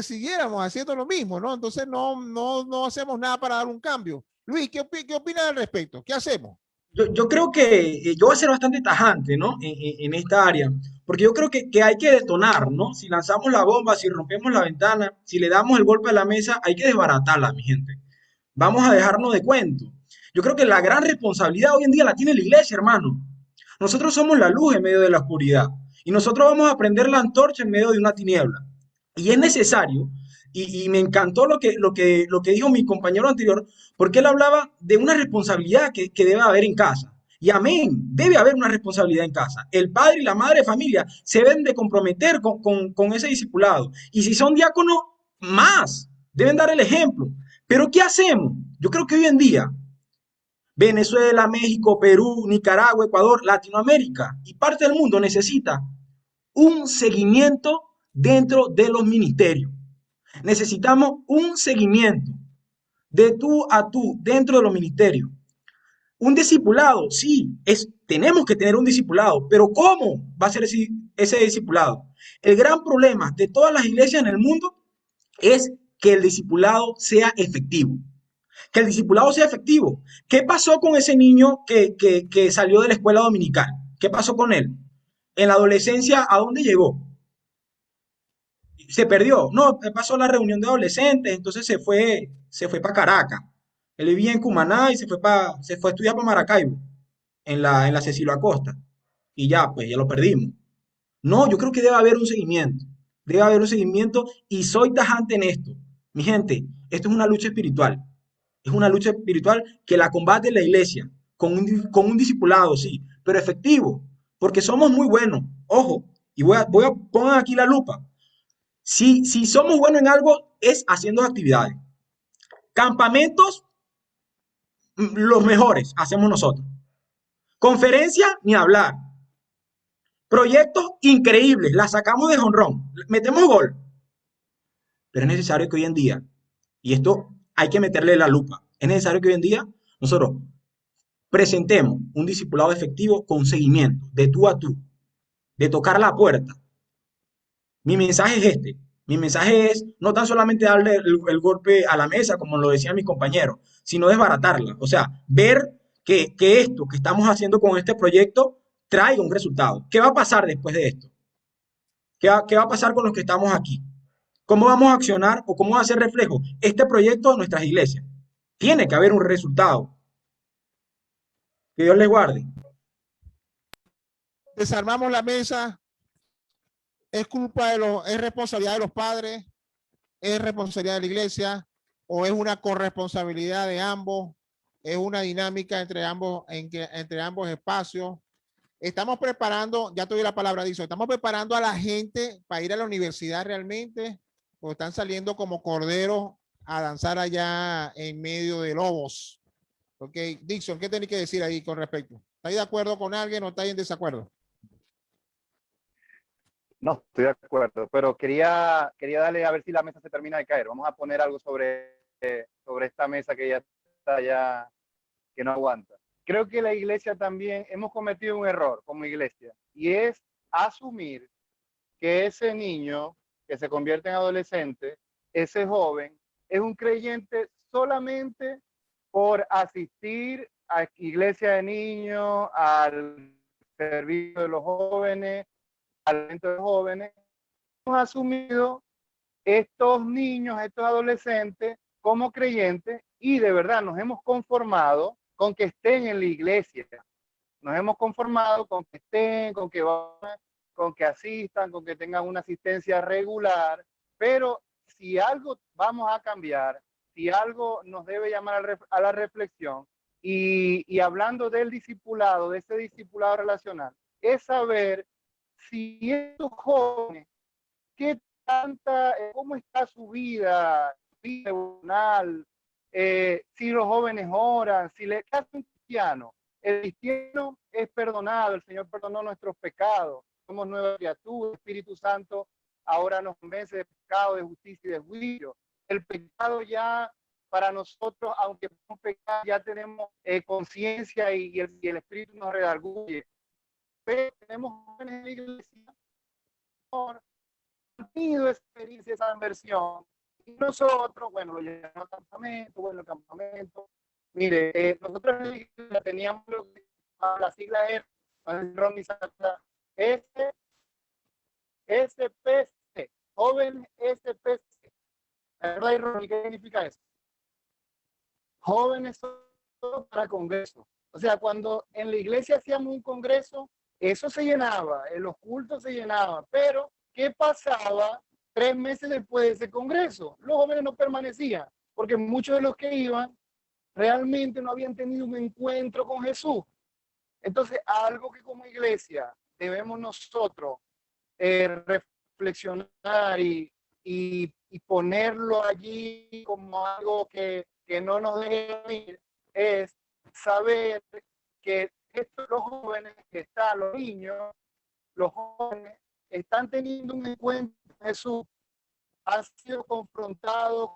siguiéramos haciendo lo mismo, ¿no? Entonces no hacemos nada para dar un cambio. Luis, ¿qué opinas al respecto? ¿Qué hacemos? Yo creo que yo voy a ser bastante tajante, ¿no? En esta área, porque yo creo que hay que detonar, ¿no? Si lanzamos la bomba, si rompemos la ventana, si le damos el golpe a la mesa, hay que desbaratarla, mi gente. Vamos a dejarnos de cuento. Yo creo que la gran responsabilidad hoy en día la tiene la iglesia, hermano. Nosotros somos la luz en medio de la oscuridad y nosotros vamos a prender la antorcha en medio de una tiniebla. Y es necesario, y me encantó lo que dijo mi compañero anterior, porque él hablaba de una responsabilidad que debe haber en casa. Y amén, debe haber una responsabilidad en casa. El padre y la madre de familia se deben de comprometer con ese discipulado. Y si son diáconos, más, deben dar el ejemplo. Pero ¿qué hacemos? Yo creo que hoy en día, Venezuela, México, Perú, Nicaragua, Ecuador, Latinoamérica y parte del mundo necesita un seguimiento dentro de los ministerios. Necesitamos un seguimiento de tú a tú dentro de los ministerios. Un discipulado, sí, tenemos que tener un discipulado, pero ¿cómo va a ser ese discipulado? El gran problema de todas las iglesias en el mundo es que el discipulado sea efectivo. Que el discipulado sea efectivo. ¿Qué pasó con ese niño que salió de la escuela dominical? ¿Qué pasó con él? En la adolescencia, ¿a dónde llegó? Se perdió. No, pasó la reunión de adolescentes, entonces se fue para Caracas. Él vivía en Cumaná y se fue a estudiar para Maracaibo, en la Cecilio Acosta. Y ya, pues ya lo perdimos. No, yo creo que debe haber un seguimiento. Debe haber un seguimiento y soy tajante en esto. Mi gente, esto es una lucha espiritual. Es una lucha espiritual que la combate la iglesia, con un discipulado, sí, pero efectivo, porque somos muy buenos. Ojo, y pongan aquí la lupa. Si somos buenos en algo, es haciendo actividades. Campamentos, los mejores, hacemos nosotros. Conferencias, ni hablar. Proyectos increíbles, la sacamos de jonrón, metemos gol. Pero es necesario que hoy en día, y esto hay que meterle la lupa, es necesario que hoy en día nosotros presentemos un discipulado efectivo con seguimiento, de tú a tú, de tocar la puerta. Mi mensaje es este. Mi mensaje es no tan solamente darle el golpe a la mesa, como lo decían mis compañeros, sino desbaratarla. O sea, ver que esto que estamos haciendo con este proyecto traiga un resultado. ¿Qué va a pasar después de esto? ¿Qué va a pasar con los que estamos aquí? ¿Cómo vamos a accionar o cómo va a ser reflejo este proyecto en nuestras iglesias? Tiene que haber un resultado. Que Dios les guarde. Desarmamos la mesa. Es responsabilidad de los padres, es responsabilidad de la iglesia, o es una corresponsabilidad de ambos, es una dinámica entre ambos espacios. Estamos preparando, ya te doy la palabra, Diso, estamos preparando a la gente para ir a la universidad realmente, o están saliendo como corderos a danzar allá en medio de lobos. Ok, Dixon, ¿qué tenés que decir ahí con respecto? ¿Estáis de acuerdo con alguien o estáis en desacuerdo? No, estoy de acuerdo, pero quería darle a ver si la mesa se termina de caer. Vamos a poner algo sobre esta mesa que ya está ya, que no aguanta. Creo que la iglesia también hemos cometido un error como iglesia, y es asumir que ese niño que se convierte en adolescente, ese joven, es un creyente solamente por asistir a iglesia de niños, al servicio de los jóvenes, al evento de los jóvenes. Hemos asumido estos niños, estos adolescentes como creyentes, y de verdad nos hemos conformado con que estén en la iglesia. Nos hemos conformado con que estén, con que vayan, con que asistan, con que tengan una asistencia regular, pero si algo vamos a cambiar, si algo nos debe llamar a la reflexión, y hablando del discipulado, de ese discipulado relacional, es saber si estos jóvenes, qué cómo está su vida devocional, si los jóvenes oran, si le hace un cristiano. El cristiano es perdonado, el Señor perdonó nuestros pecados, somos nuevas criaturas, el Espíritu Santo ahora nos convence de pecado, de justicia y de juicio. El pecado ya para nosotros, aunque somos pecados, ya tenemos conciencia y el Espíritu nos redarguye. Pero tenemos jóvenes en la iglesia han tenido esa experiencia, esa inversión. Y nosotros, bueno, lo llevamos al campamento, bueno, el campamento. Mire, nosotros en la iglesia teníamos lo que la sigla es SPC, joven SPC. ¿Verdad, Ronnie? ¿Qué significa eso? Jóvenes para congreso. O sea, cuando en la iglesia hacíamos un congreso, eso se llenaba, en los cultos se llenaba, pero ¿qué pasaba 3 meses después de ese congreso? Los jóvenes no permanecían, porque muchos de los que iban realmente no habían tenido un encuentro con Jesús. Entonces, algo que como iglesia debemos nosotros reflexionar y ponerlo allí como algo que no nos deje ir, es saber que los jóvenes que están, los niños, los jóvenes están teniendo un encuentro con Jesús, han sido confrontados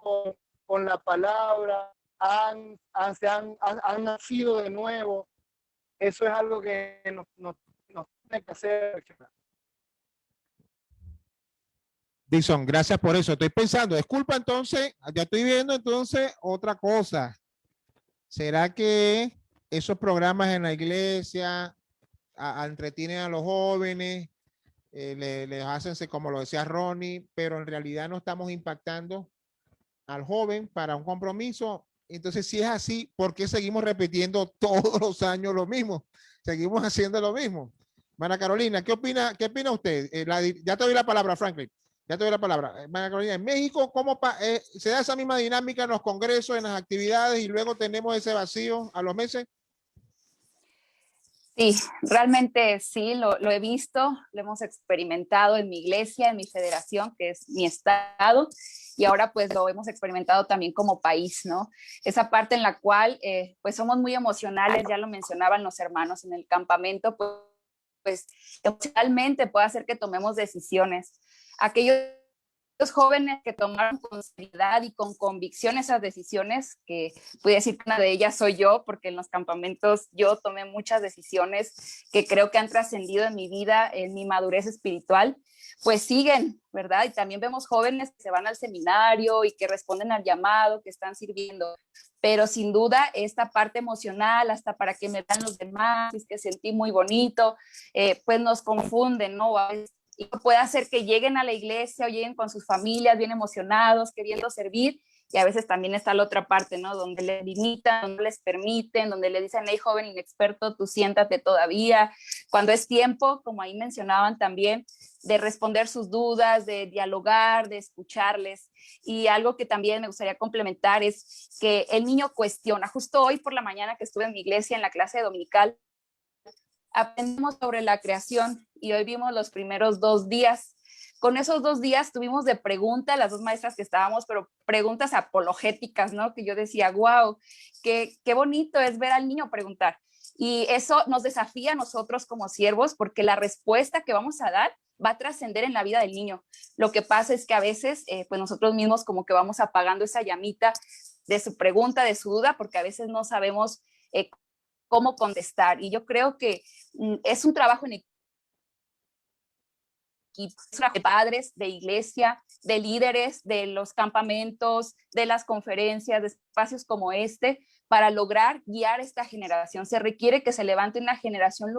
con la palabra, han nacido de nuevo. Eso es algo que nos tiene que hacer. Dixon, gracias por eso. Estoy pensando, disculpa entonces, ya estoy viendo entonces otra cosa. ¿Será que esos programas en la iglesia entretienen a los jóvenes, les hacen, como lo decía Ronnie, pero en realidad no estamos impactando al joven para un compromiso? Entonces, si es así, ¿por qué seguimos repitiendo todos los años lo mismo? Seguimos haciendo lo mismo. Mana Carolina, ¿qué opina usted? Ya te doy la palabra, Franklin. Ya te doy la palabra. Mana Carolina, en México, ¿cómo se da esa misma dinámica en los congresos, en las actividades, y luego tenemos ese vacío a los meses? Sí, realmente sí, lo he visto, lo hemos experimentado en mi iglesia, en mi federación, que es mi estado, y ahora pues lo hemos experimentado también como país, ¿no? Esa parte en la cual pues somos muy emocionales, ya lo mencionaban los hermanos en el campamento, pues emocionalmente puede hacer que tomemos decisiones. Aquellos jóvenes que tomaron con seriedad y con convicción esas decisiones, que puedo decir que una de ellas soy yo, porque en los campamentos yo tomé muchas decisiones que creo que han trascendido en mi vida, en mi madurez espiritual, pues siguen, ¿verdad? Y también vemos jóvenes que se van al seminario y que responden al llamado, que están sirviendo, pero sin duda esta parte emocional, hasta para que me vean los demás, es que sentí muy bonito, pues nos confunden, ¿no? Y puede hacer que lleguen a la iglesia o lleguen con sus familias bien emocionados, queriendo servir, y a veces también está la otra parte, ¿no? Donde les limitan, donde les permiten, donde le dicen, hey, joven inexperto, tú siéntate todavía, cuando es tiempo, como ahí mencionaban también, de responder sus dudas, de dialogar, de escucharles. Y algo que también me gustaría complementar es que el niño cuestiona. Justo hoy por la mañana que estuve en mi iglesia en la clase dominical, aprendimos sobre la creación y hoy vimos los primeros 2 días. Con esos 2 días tuvimos de pregunta, las 2 maestras que estábamos, pero preguntas apologéticas, ¿no? Que yo decía, wow, qué bonito es ver al niño preguntar. Y eso nos desafía a nosotros como siervos, porque la respuesta que vamos a dar va a trascender en la vida del niño. Lo que pasa es que a veces, pues nosotros mismos como que vamos apagando esa llamita de su pregunta, de su duda, porque a veces no sabemos cómo contestar. Y yo creo que es un trabajo en equipo, de padres, de iglesia, de líderes, de los campamentos, de las conferencias, de espacios como este, para lograr guiar esta generación. Se requiere que se levante una generación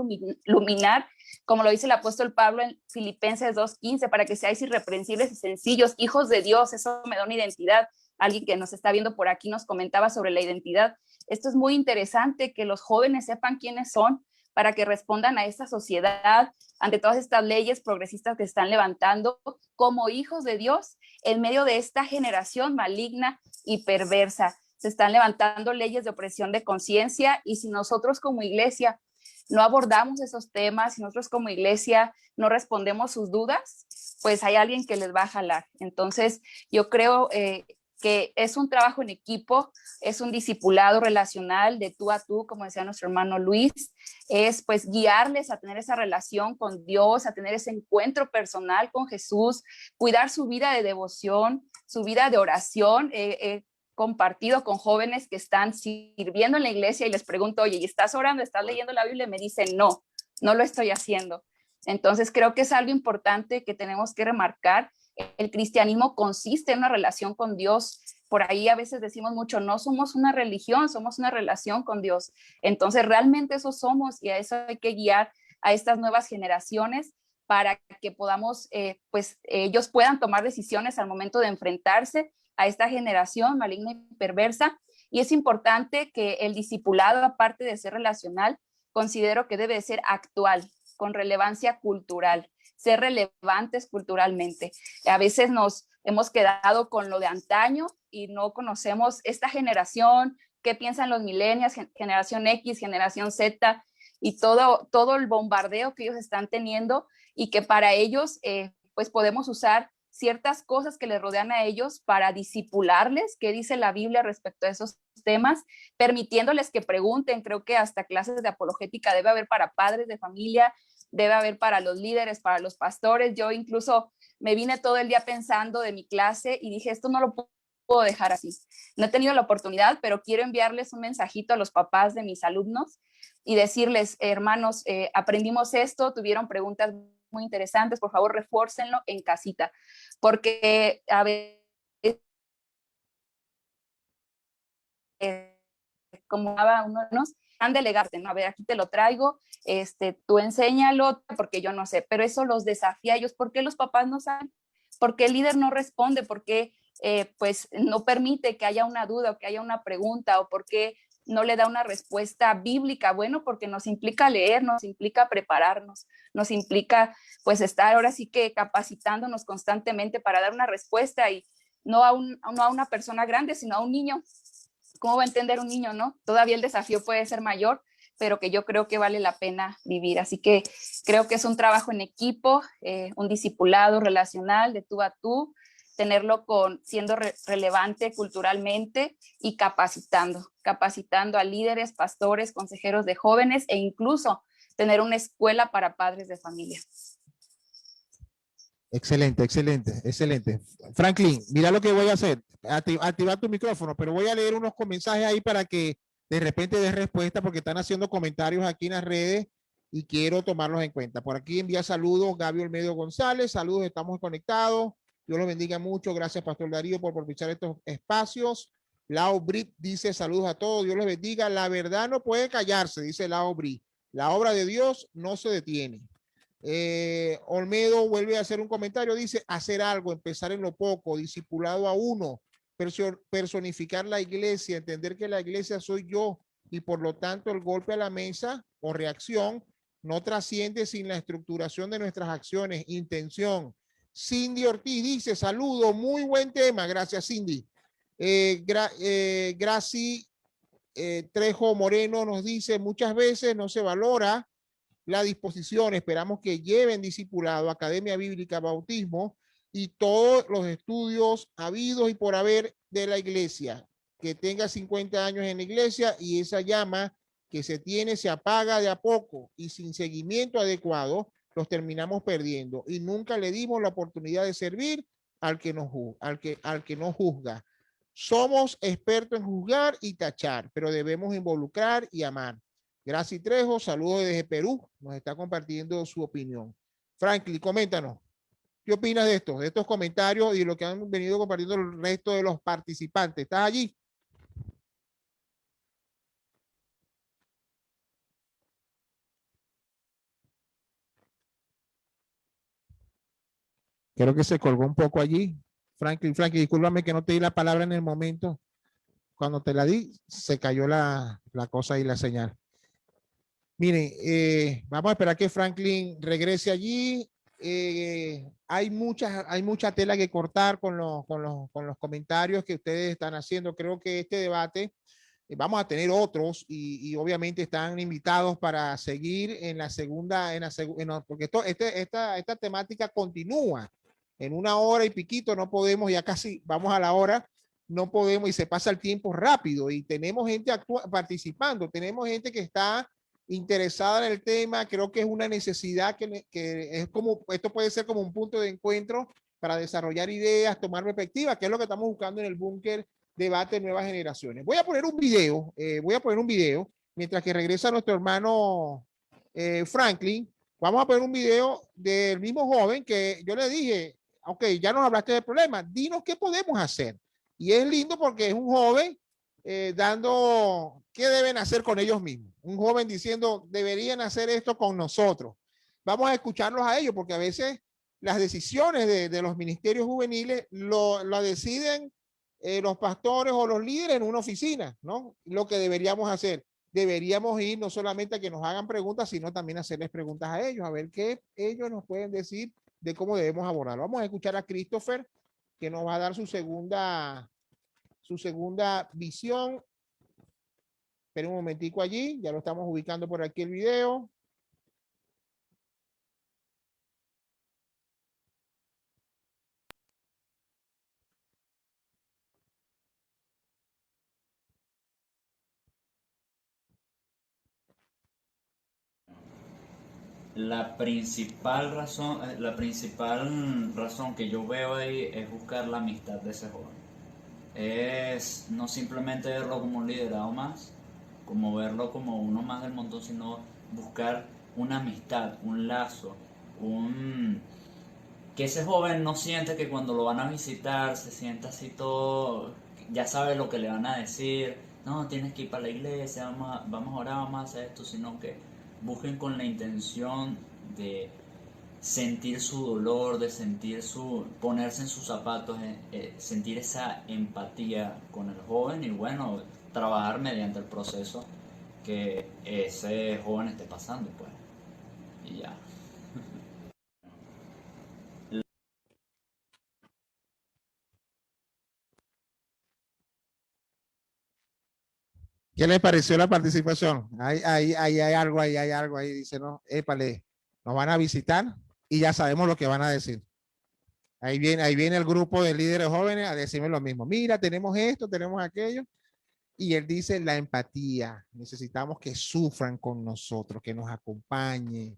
luminar, como lo dice el apóstol Pablo en Filipenses 2:15, para que seáis irreprensibles y sencillos, hijos de Dios. Eso me da una identidad. Alguien que nos está viendo por aquí nos comentaba sobre la identidad. Esto es muy interesante, que los jóvenes sepan quiénes son, para que respondan a esta sociedad, ante todas estas leyes progresistas que están levantando, como hijos de Dios, en medio de esta generación maligna y perversa. Se están levantando leyes de opresión de conciencia, y si nosotros como iglesia no abordamos esos temas, si nosotros como iglesia no respondemos sus dudas, pues hay alguien que les va a jalar. Entonces, yo creo que es un trabajo en equipo, es un discipulado relacional de tú a tú, como decía nuestro hermano Luis, es pues guiarles a tener esa relación con Dios, a tener ese encuentro personal con Jesús, cuidar su vida de devoción, su vida de oración. Compartido con jóvenes que están sirviendo en la iglesia y les pregunto, oye, ¿y estás orando, estás leyendo la Biblia? Y me dicen, no, no lo estoy haciendo. Entonces creo que es algo importante que tenemos que remarcar. El cristianismo consiste en una relación con Dios. Por ahí a veces decimos mucho, no somos una religión, somos una relación con Dios. Entonces realmente eso somos y a eso hay que guiar a estas nuevas generaciones para que podamos, pues ellos puedan tomar decisiones al momento de enfrentarse a esta generación maligna y perversa. Y es importante que el discipulado, aparte de ser relacional, considero que debe ser actual, con relevancia cultural, ser relevantes culturalmente. A veces nos hemos quedado con lo de antaño y no conocemos esta generación, qué piensan los millennials, generación X, generación Z, y todo el bombardeo que ellos están teniendo, y que para ellos pues podemos usar ciertas cosas que les rodean a ellos para disipularles qué dice la Biblia respecto a esos temas, permitiéndoles que pregunten. Creo que hasta clases de apologética debe haber para padres de familia, debe haber para los líderes, para los pastores. Yo incluso me vine todo el día pensando de mi clase y dije, esto no lo puedo dejar así. No he tenido la oportunidad, pero quiero enviarles un mensajito a los papás de mis alumnos y decirles, hermanos, aprendimos esto, tuvieron preguntas muy interesantes, por favor, refórcenlo en casita, porque a veces, como hablaba unos, han delegarte, ¿no? A ver, aquí te lo traigo, tú enséñalo, porque yo no sé, pero eso los desafía a ellos. ¿Por qué los papás no saben? ¿Por qué el líder no responde? ¿Por qué pues no permite que haya una duda o que haya una pregunta? ¿O por qué no le da una respuesta bíblica? Bueno, porque nos implica leer, nos implica prepararnos, nos implica pues estar ahora sí que capacitándonos constantemente para dar una respuesta, y no a una persona grande, sino a un niño. ¿Cómo va a entender un niño, no? Todavía el desafío puede ser mayor, pero que yo creo que vale la pena vivir. Así que creo que es un trabajo en equipo, un discipulado relacional de tú a tú, tenerlo siendo relevante culturalmente y capacitando a líderes, pastores, consejeros de jóvenes, e incluso tener una escuela para padres de familia. Excelente, excelente, excelente. Franklin, mira lo que voy a hacer. Activar tu micrófono, pero voy a leer unos mensajes ahí para que de repente des respuesta, porque están haciendo comentarios aquí en las redes y quiero tomarlos en cuenta. Por aquí envía saludos Gaby Olmedo González, saludos, estamos conectados. Dios los bendiga mucho. Gracias, Pastor Darío, por propiciar estos espacios. Lao Brit dice saludos a todos, Dios los bendiga. La verdad no puede callarse, dice Lao Brit. La obra de Dios no se detiene. Olmedo vuelve a hacer un comentario, dice hacer algo, empezar en lo poco, discipulado a uno, personificar la iglesia, entender que la iglesia soy yo y por lo tanto el golpe a la mesa o reacción no trasciende sin la estructuración de nuestras acciones, intención. Cindy Ortiz dice saludo, muy buen tema, gracias Cindy. Graci Trejo Moreno nos dice muchas veces no se valora la disposición, esperamos que lleven discipulado, academia bíblica, bautismo y todos los estudios habidos y por haber de la iglesia, que tenga 50 años en la iglesia y esa llama que se tiene se apaga de a poco y sin seguimiento adecuado los terminamos perdiendo y nunca le dimos la oportunidad de servir al que nos juzga. Somos expertos en juzgar y tachar, pero debemos involucrar y amar. Gracias Trejo, saludos desde Perú, nos está compartiendo su opinión. Franklin, coméntanos, ¿qué opinas de estos comentarios y de lo que han venido compartiendo el resto de los participantes? ¿Estás allí? Creo que se colgó un poco allí. Franklin, discúlpame que no te di la palabra en el momento. Cuando te la di, se cayó la cosa y la señal. Miren, vamos a esperar que Franklin regrese allí. Hay mucha tela que cortar con los comentarios que ustedes están haciendo. Creo que este debate vamos a tener otros y obviamente están invitados para seguir en la segunda, porque esta temática continúa. En una hora y piquito no podemos, ya casi vamos a la hora, no podemos y se pasa el tiempo rápido y tenemos gente participando, tenemos gente que está interesada en el tema, creo que es una necesidad que es como, esto puede ser como un punto de encuentro para desarrollar ideas, tomar perspectivas, que es lo que estamos buscando en el búnker debate de nuevas generaciones. Voy a poner un video, mientras que regresa nuestro hermano Franklin, vamos a poner un video del mismo joven que yo le dije, ok, ya nos hablaste del problema, dinos qué podemos hacer. Y es lindo porque es un joven dando qué deben hacer con ellos mismos. Un joven diciendo, deberían hacer esto con nosotros. Vamos a escucharlos a ellos porque a veces las decisiones de los ministerios juveniles lo deciden los pastores o los líderes en una oficina, ¿no? Lo que deberíamos hacer. Deberíamos ir no solamente a que nos hagan preguntas, sino también hacerles preguntas a ellos, a ver qué ellos nos pueden decir de cómo debemos abordarlo. Vamos a escuchar a Christopher, que nos va a dar su segunda visión. Esperen un momentico allí, ya lo estamos ubicando por aquí el video. La principal razón que yo veo ahí es buscar la amistad de ese joven. Es no simplemente verlo como un liderado más, como verlo como uno más del montón, sino buscar una amistad, un lazo, que ese joven no siente que cuando lo van a visitar se sienta así todo, ya sabe lo que le van a decir, no, tienes que ir para la iglesia, vamos a orar, vamos a hacer esto, sino que busquen con la intención de sentir su dolor, de ponerse en sus zapatos, sentir esa empatía con el joven y bueno, trabajar mediante el proceso que ese joven esté pasando, pues, y ya. ¿Qué les pareció la participación? Hay algo ahí, dice, no, épale, nos van a visitar y ya sabemos lo que van a decir. Ahí viene el grupo de líderes jóvenes a decirme lo mismo. Mira, tenemos esto, tenemos aquello. Y él dice la empatía. Necesitamos que sufran con nosotros, que nos acompañen,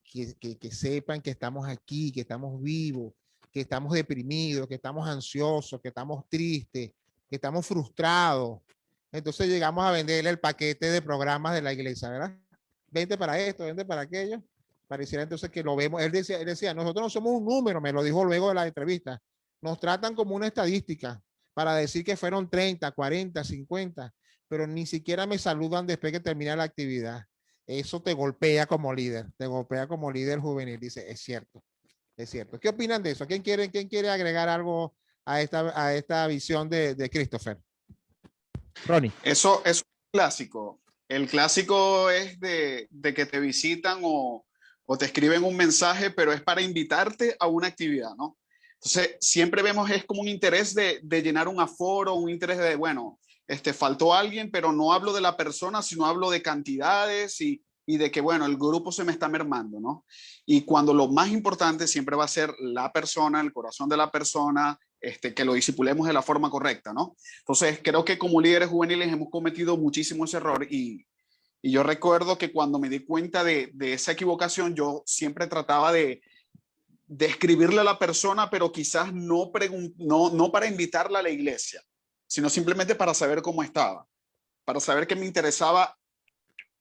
que sepan que estamos aquí, que estamos vivos, que estamos deprimidos, que estamos ansiosos, que estamos tristes, que estamos frustrados. Entonces llegamos a venderle el paquete de programas de la iglesia, ¿verdad? Vente para esto, vente para aquello. Pareciera entonces que lo vemos. Él decía, nosotros no somos un número, me lo dijo luego de la entrevista. Nos tratan como una estadística para decir que fueron 30, 40, 50, pero ni siquiera me saludan después que termina la actividad. Eso te golpea como líder juvenil. Dice, es cierto, es cierto. ¿Qué opinan de eso? ¿Quién quiere agregar algo a esta visión de Christopher? Ronnie. Eso es clásico. El clásico es de que te visitan o te escriben un mensaje, pero es para invitarte a una actividad, ¿no? Entonces, siempre vemos es como un interés de llenar un aforo, un interés de, bueno, faltó alguien, pero no hablo de la persona, sino hablo de cantidades y de que, bueno, el grupo se me está mermando, ¿no? Y cuando lo más importante siempre va a ser la persona, el corazón de la persona, que lo disipulemos de la forma correcta, ¿no? Entonces, creo que como líderes juveniles hemos cometido muchísimo ese error y yo recuerdo que cuando me di cuenta de esa equivocación, yo siempre trataba de escribirle a la persona, pero quizás no para invitarla a la iglesia, sino simplemente para saber cómo estaba, para saber que me interesaba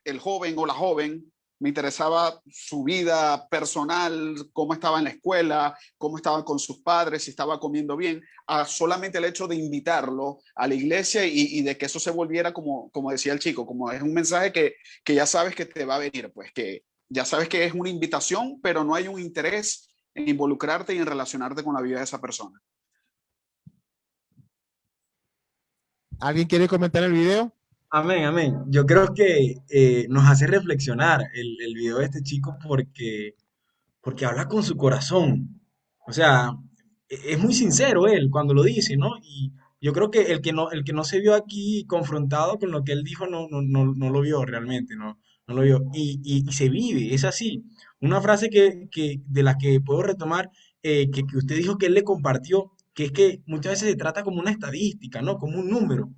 el joven o la joven, me interesaba su vida personal, cómo estaba en la escuela, cómo estaba con sus padres, si estaba comiendo bien, a solamente el hecho de invitarlo a la iglesia y de que eso se volviera como decía el chico, como es un mensaje que ya sabes que te va a venir, pues que ya sabes que es una invitación, pero no hay un interés en involucrarte y en relacionarte con la vida de esa persona. ¿Alguien quiere comentar el video? Amén, amén. Yo creo que nos hace reflexionar el video de este chico porque habla con su corazón. O sea, es muy sincero él cuando lo dice, ¿no? Y yo creo que el que no se vio aquí confrontado con lo que él dijo no lo vio realmente, no lo vio. Y se vive, es así. Una frase de la que puedo retomar que usted dijo que él le compartió, que es que muchas veces se trata como una estadística, ¿no? Como un número.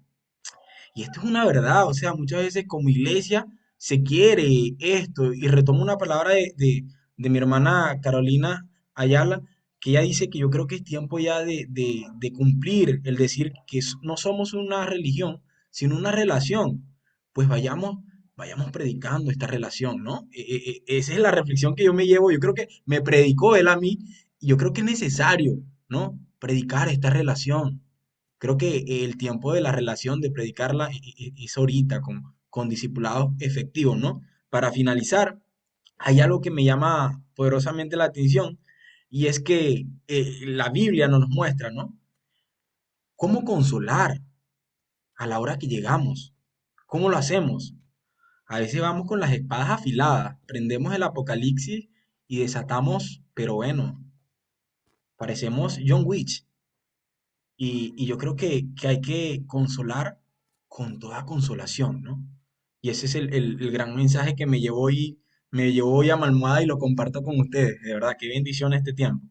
Y esto es una verdad, o sea, muchas veces como iglesia se quiere esto, y retomo una palabra de mi hermana Carolina Ayala, que ella dice que yo creo que es tiempo ya de cumplir el decir que no somos una religión, sino una relación. Pues vayamos predicando esta relación, ¿no? Esa es la reflexión que yo me llevo, yo creo que me predicó él a mí, y yo creo que es necesario, ¿no? Predicar esta relación. Creo que el tiempo de la relación, de predicarla, es ahorita con discipulados efectivos, ¿no? Para finalizar, hay algo que me llama poderosamente la atención y es que la Biblia nos muestra, ¿no? Cómo consolar a la hora que llegamos. ¿Cómo lo hacemos? A veces vamos con las espadas afiladas, prendemos el Apocalipsis y desatamos, pero bueno, parecemos John Witch. Y yo creo que hay que consolar con toda consolación, ¿no? Y ese es el gran mensaje que me llevó hoy a Malmada y lo comparto con ustedes. De verdad, qué bendición este tiempo.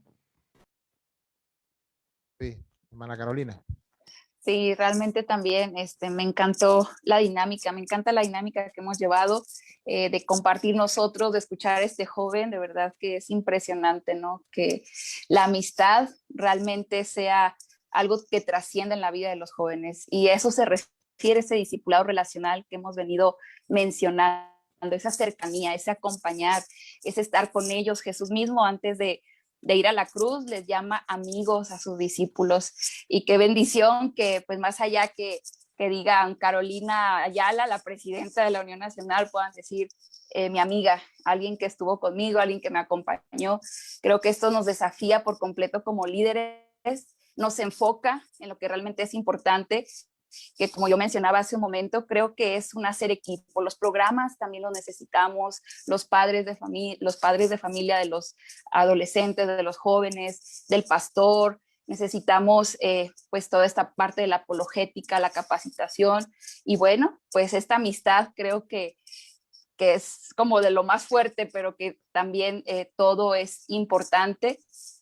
Sí, hermana Carolina. Sí, realmente también me encantó la dinámica, me encanta la dinámica que hemos llevado de compartir nosotros, de escuchar a este joven, de verdad que es impresionante, ¿no? Que la amistad realmente sea algo que trascienda en la vida de los jóvenes y eso se refiere a ese discipulado relacional que hemos venido mencionando, esa cercanía, ese acompañar, ese estar con ellos. Jesús mismo antes de ir a la cruz les llama amigos a sus discípulos y qué bendición que pues más allá que digan Carolina Ayala, la presidenta de la Unión Nacional, puedan decir mi amiga, alguien que estuvo conmigo, alguien que me acompañó. Creo que esto nos desafía por completo como líderes, nos enfoca en lo que realmente es importante, que como yo mencionaba hace un momento, creo que es un hacer equipo. Los programas también los necesitamos, los padres de familia de los adolescentes, de los jóvenes, del pastor. Necesitamos pues toda esta parte de la apologética, la capacitación y bueno, pues esta amistad creo que es como de lo más fuerte, pero que también todo es importante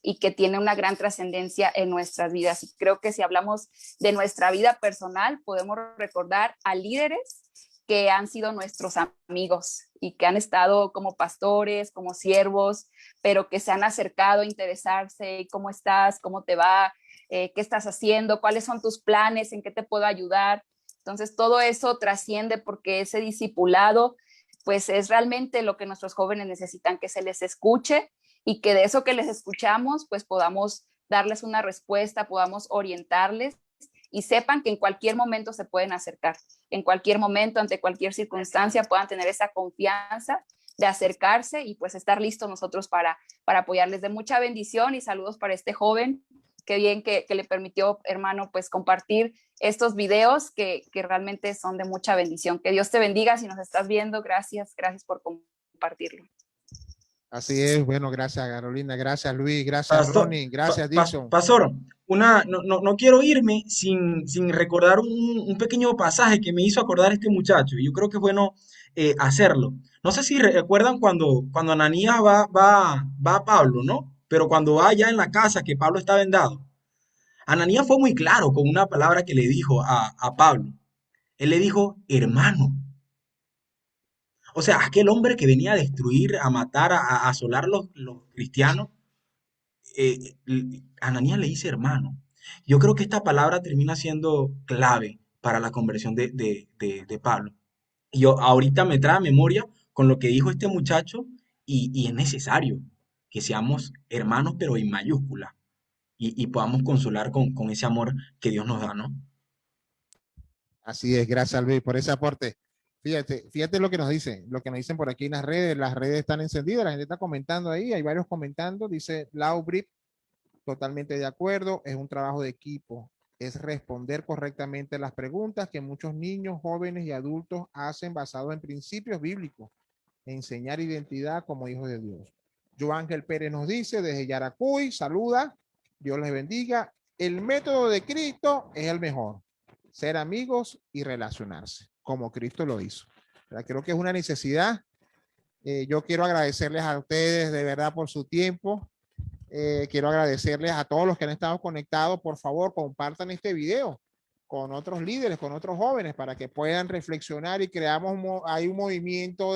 y que tiene una gran trascendencia en nuestras vidas. Y creo que si hablamos de nuestra vida personal, podemos recordar a líderes que han sido nuestros amigos y que han estado como pastores, como siervos, pero que se han acercado a interesarse, ¿cómo estás? ¿Cómo te va? ¿Qué estás haciendo? ¿Cuáles son tus planes? ¿En qué te puedo ayudar? Entonces, todo eso trasciende porque ese discipulado pues es realmente lo que nuestros jóvenes necesitan, que se les escuche y que de eso que les escuchamos, pues podamos darles una respuesta, podamos orientarles y sepan que en cualquier momento se pueden acercar, en cualquier momento, ante cualquier circunstancia, puedan tener esa confianza de acercarse y pues estar listos nosotros para apoyarles. De mucha bendición y saludos para este joven. Qué bien que le permitió, hermano, pues compartir estos videos que realmente son de mucha bendición. Que Dios te bendiga si nos estás viendo. Gracias por compartirlo. Así es, bueno, gracias Carolina, gracias Luis, gracias Pastor, Ronnie, gracias Dixon. Pastor, no quiero irme sin recordar un pequeño pasaje que me hizo acordar este muchacho. Y yo creo que es bueno hacerlo. No sé si recuerdan cuando Ananías va a Pablo, ¿no? Pero cuando va allá en la casa que Pablo está vendado, Ananías fue muy claro con una palabra que le dijo a Pablo. Él le dijo, hermano. O sea, aquel hombre que venía a destruir, a matar, a asolar los cristianos, Ananías le dice hermano. Yo creo que esta palabra termina siendo clave para la conversión de Pablo. Y yo ahorita me trae a memoria con lo que dijo este muchacho y es necesario que seamos hermanos, pero en mayúscula, y podamos consolar con ese amor que Dios nos da, ¿no? Así es, gracias Luis por ese aporte. Fíjate lo que nos dicen, lo que nos dicen por aquí en las redes están encendidas, la gente está comentando ahí, hay varios comentando, dice Lau Brip, totalmente de acuerdo, es un trabajo de equipo, es responder correctamente las preguntas que muchos niños, jóvenes y adultos hacen basado en principios bíblicos, enseñar identidad como hijos de Dios. Joángel Pérez nos dice desde Yaracuy, saluda, Dios les bendiga, el método de Cristo es el mejor, ser amigos y relacionarse, como Cristo lo hizo. Creo que es una necesidad. Yo quiero agradecerles a ustedes de verdad por su tiempo. Quiero agradecerles a todos los que han estado conectados. Por favor, compartan este video con otros líderes, con otros jóvenes, para que puedan reflexionar y creamos hay un movimiento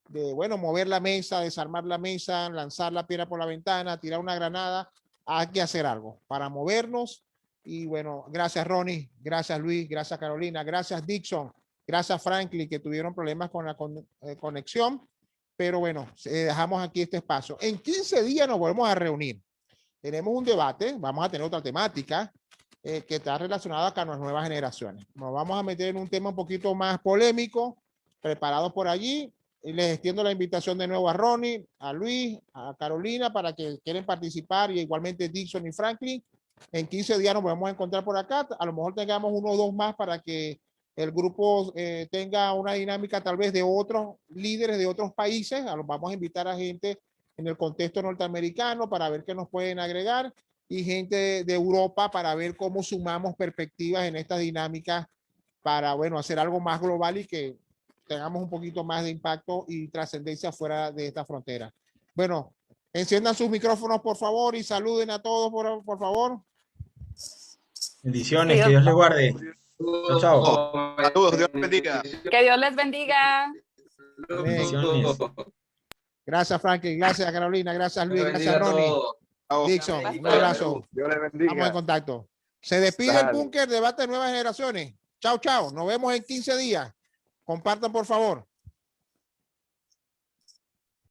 bueno, mover la mesa, desarmar la mesa, lanzar la piedra por la ventana, tirar una granada. Hay que hacer algo para movernos. Y bueno, gracias Ronnie, gracias Luis, gracias Carolina, gracias Dixon, gracias Franklin, que tuvieron problemas con la conexión. Pero bueno, dejamos aquí este espacio. En 15 días nos volvemos a reunir. Tenemos un debate, vamos a tener otra temática que está relacionada con las nuevas generaciones. Nos vamos a meter en un tema un poquito más polémico, preparados por allí. Y les extiendo la invitación de nuevo a Ronnie, a Luis, a Carolina, para que quieren participar, y igualmente Dixon y Franklin. En 15 días nos vamos a encontrar por acá. A lo mejor tengamos uno o dos más para que el grupo tenga una dinámica tal vez de otros líderes de otros países. Vamos a invitar a gente en el contexto norteamericano para ver qué nos pueden agregar, y gente de Europa para ver cómo sumamos perspectivas en esta dinámica para, bueno, hacer algo más global y que tengamos un poquito más de impacto y trascendencia fuera de esta frontera. Bueno, enciendan sus micrófonos, por favor, y saluden a todos, por favor. Bendiciones, que Dios les guarde. Chao, chao. Saludos, Dios les bendiga. Que Dios les bendiga. Bendiciones. Gracias, Franklin. Gracias, Carolina. Gracias, Luis. Gracias, Ronnie. Dixon, un abrazo. Dios les bendiga. Estamos en contacto. Se despide el búnker, debate de nuevas generaciones. Chao, chao. Nos vemos en 15 días. Compartan, por favor.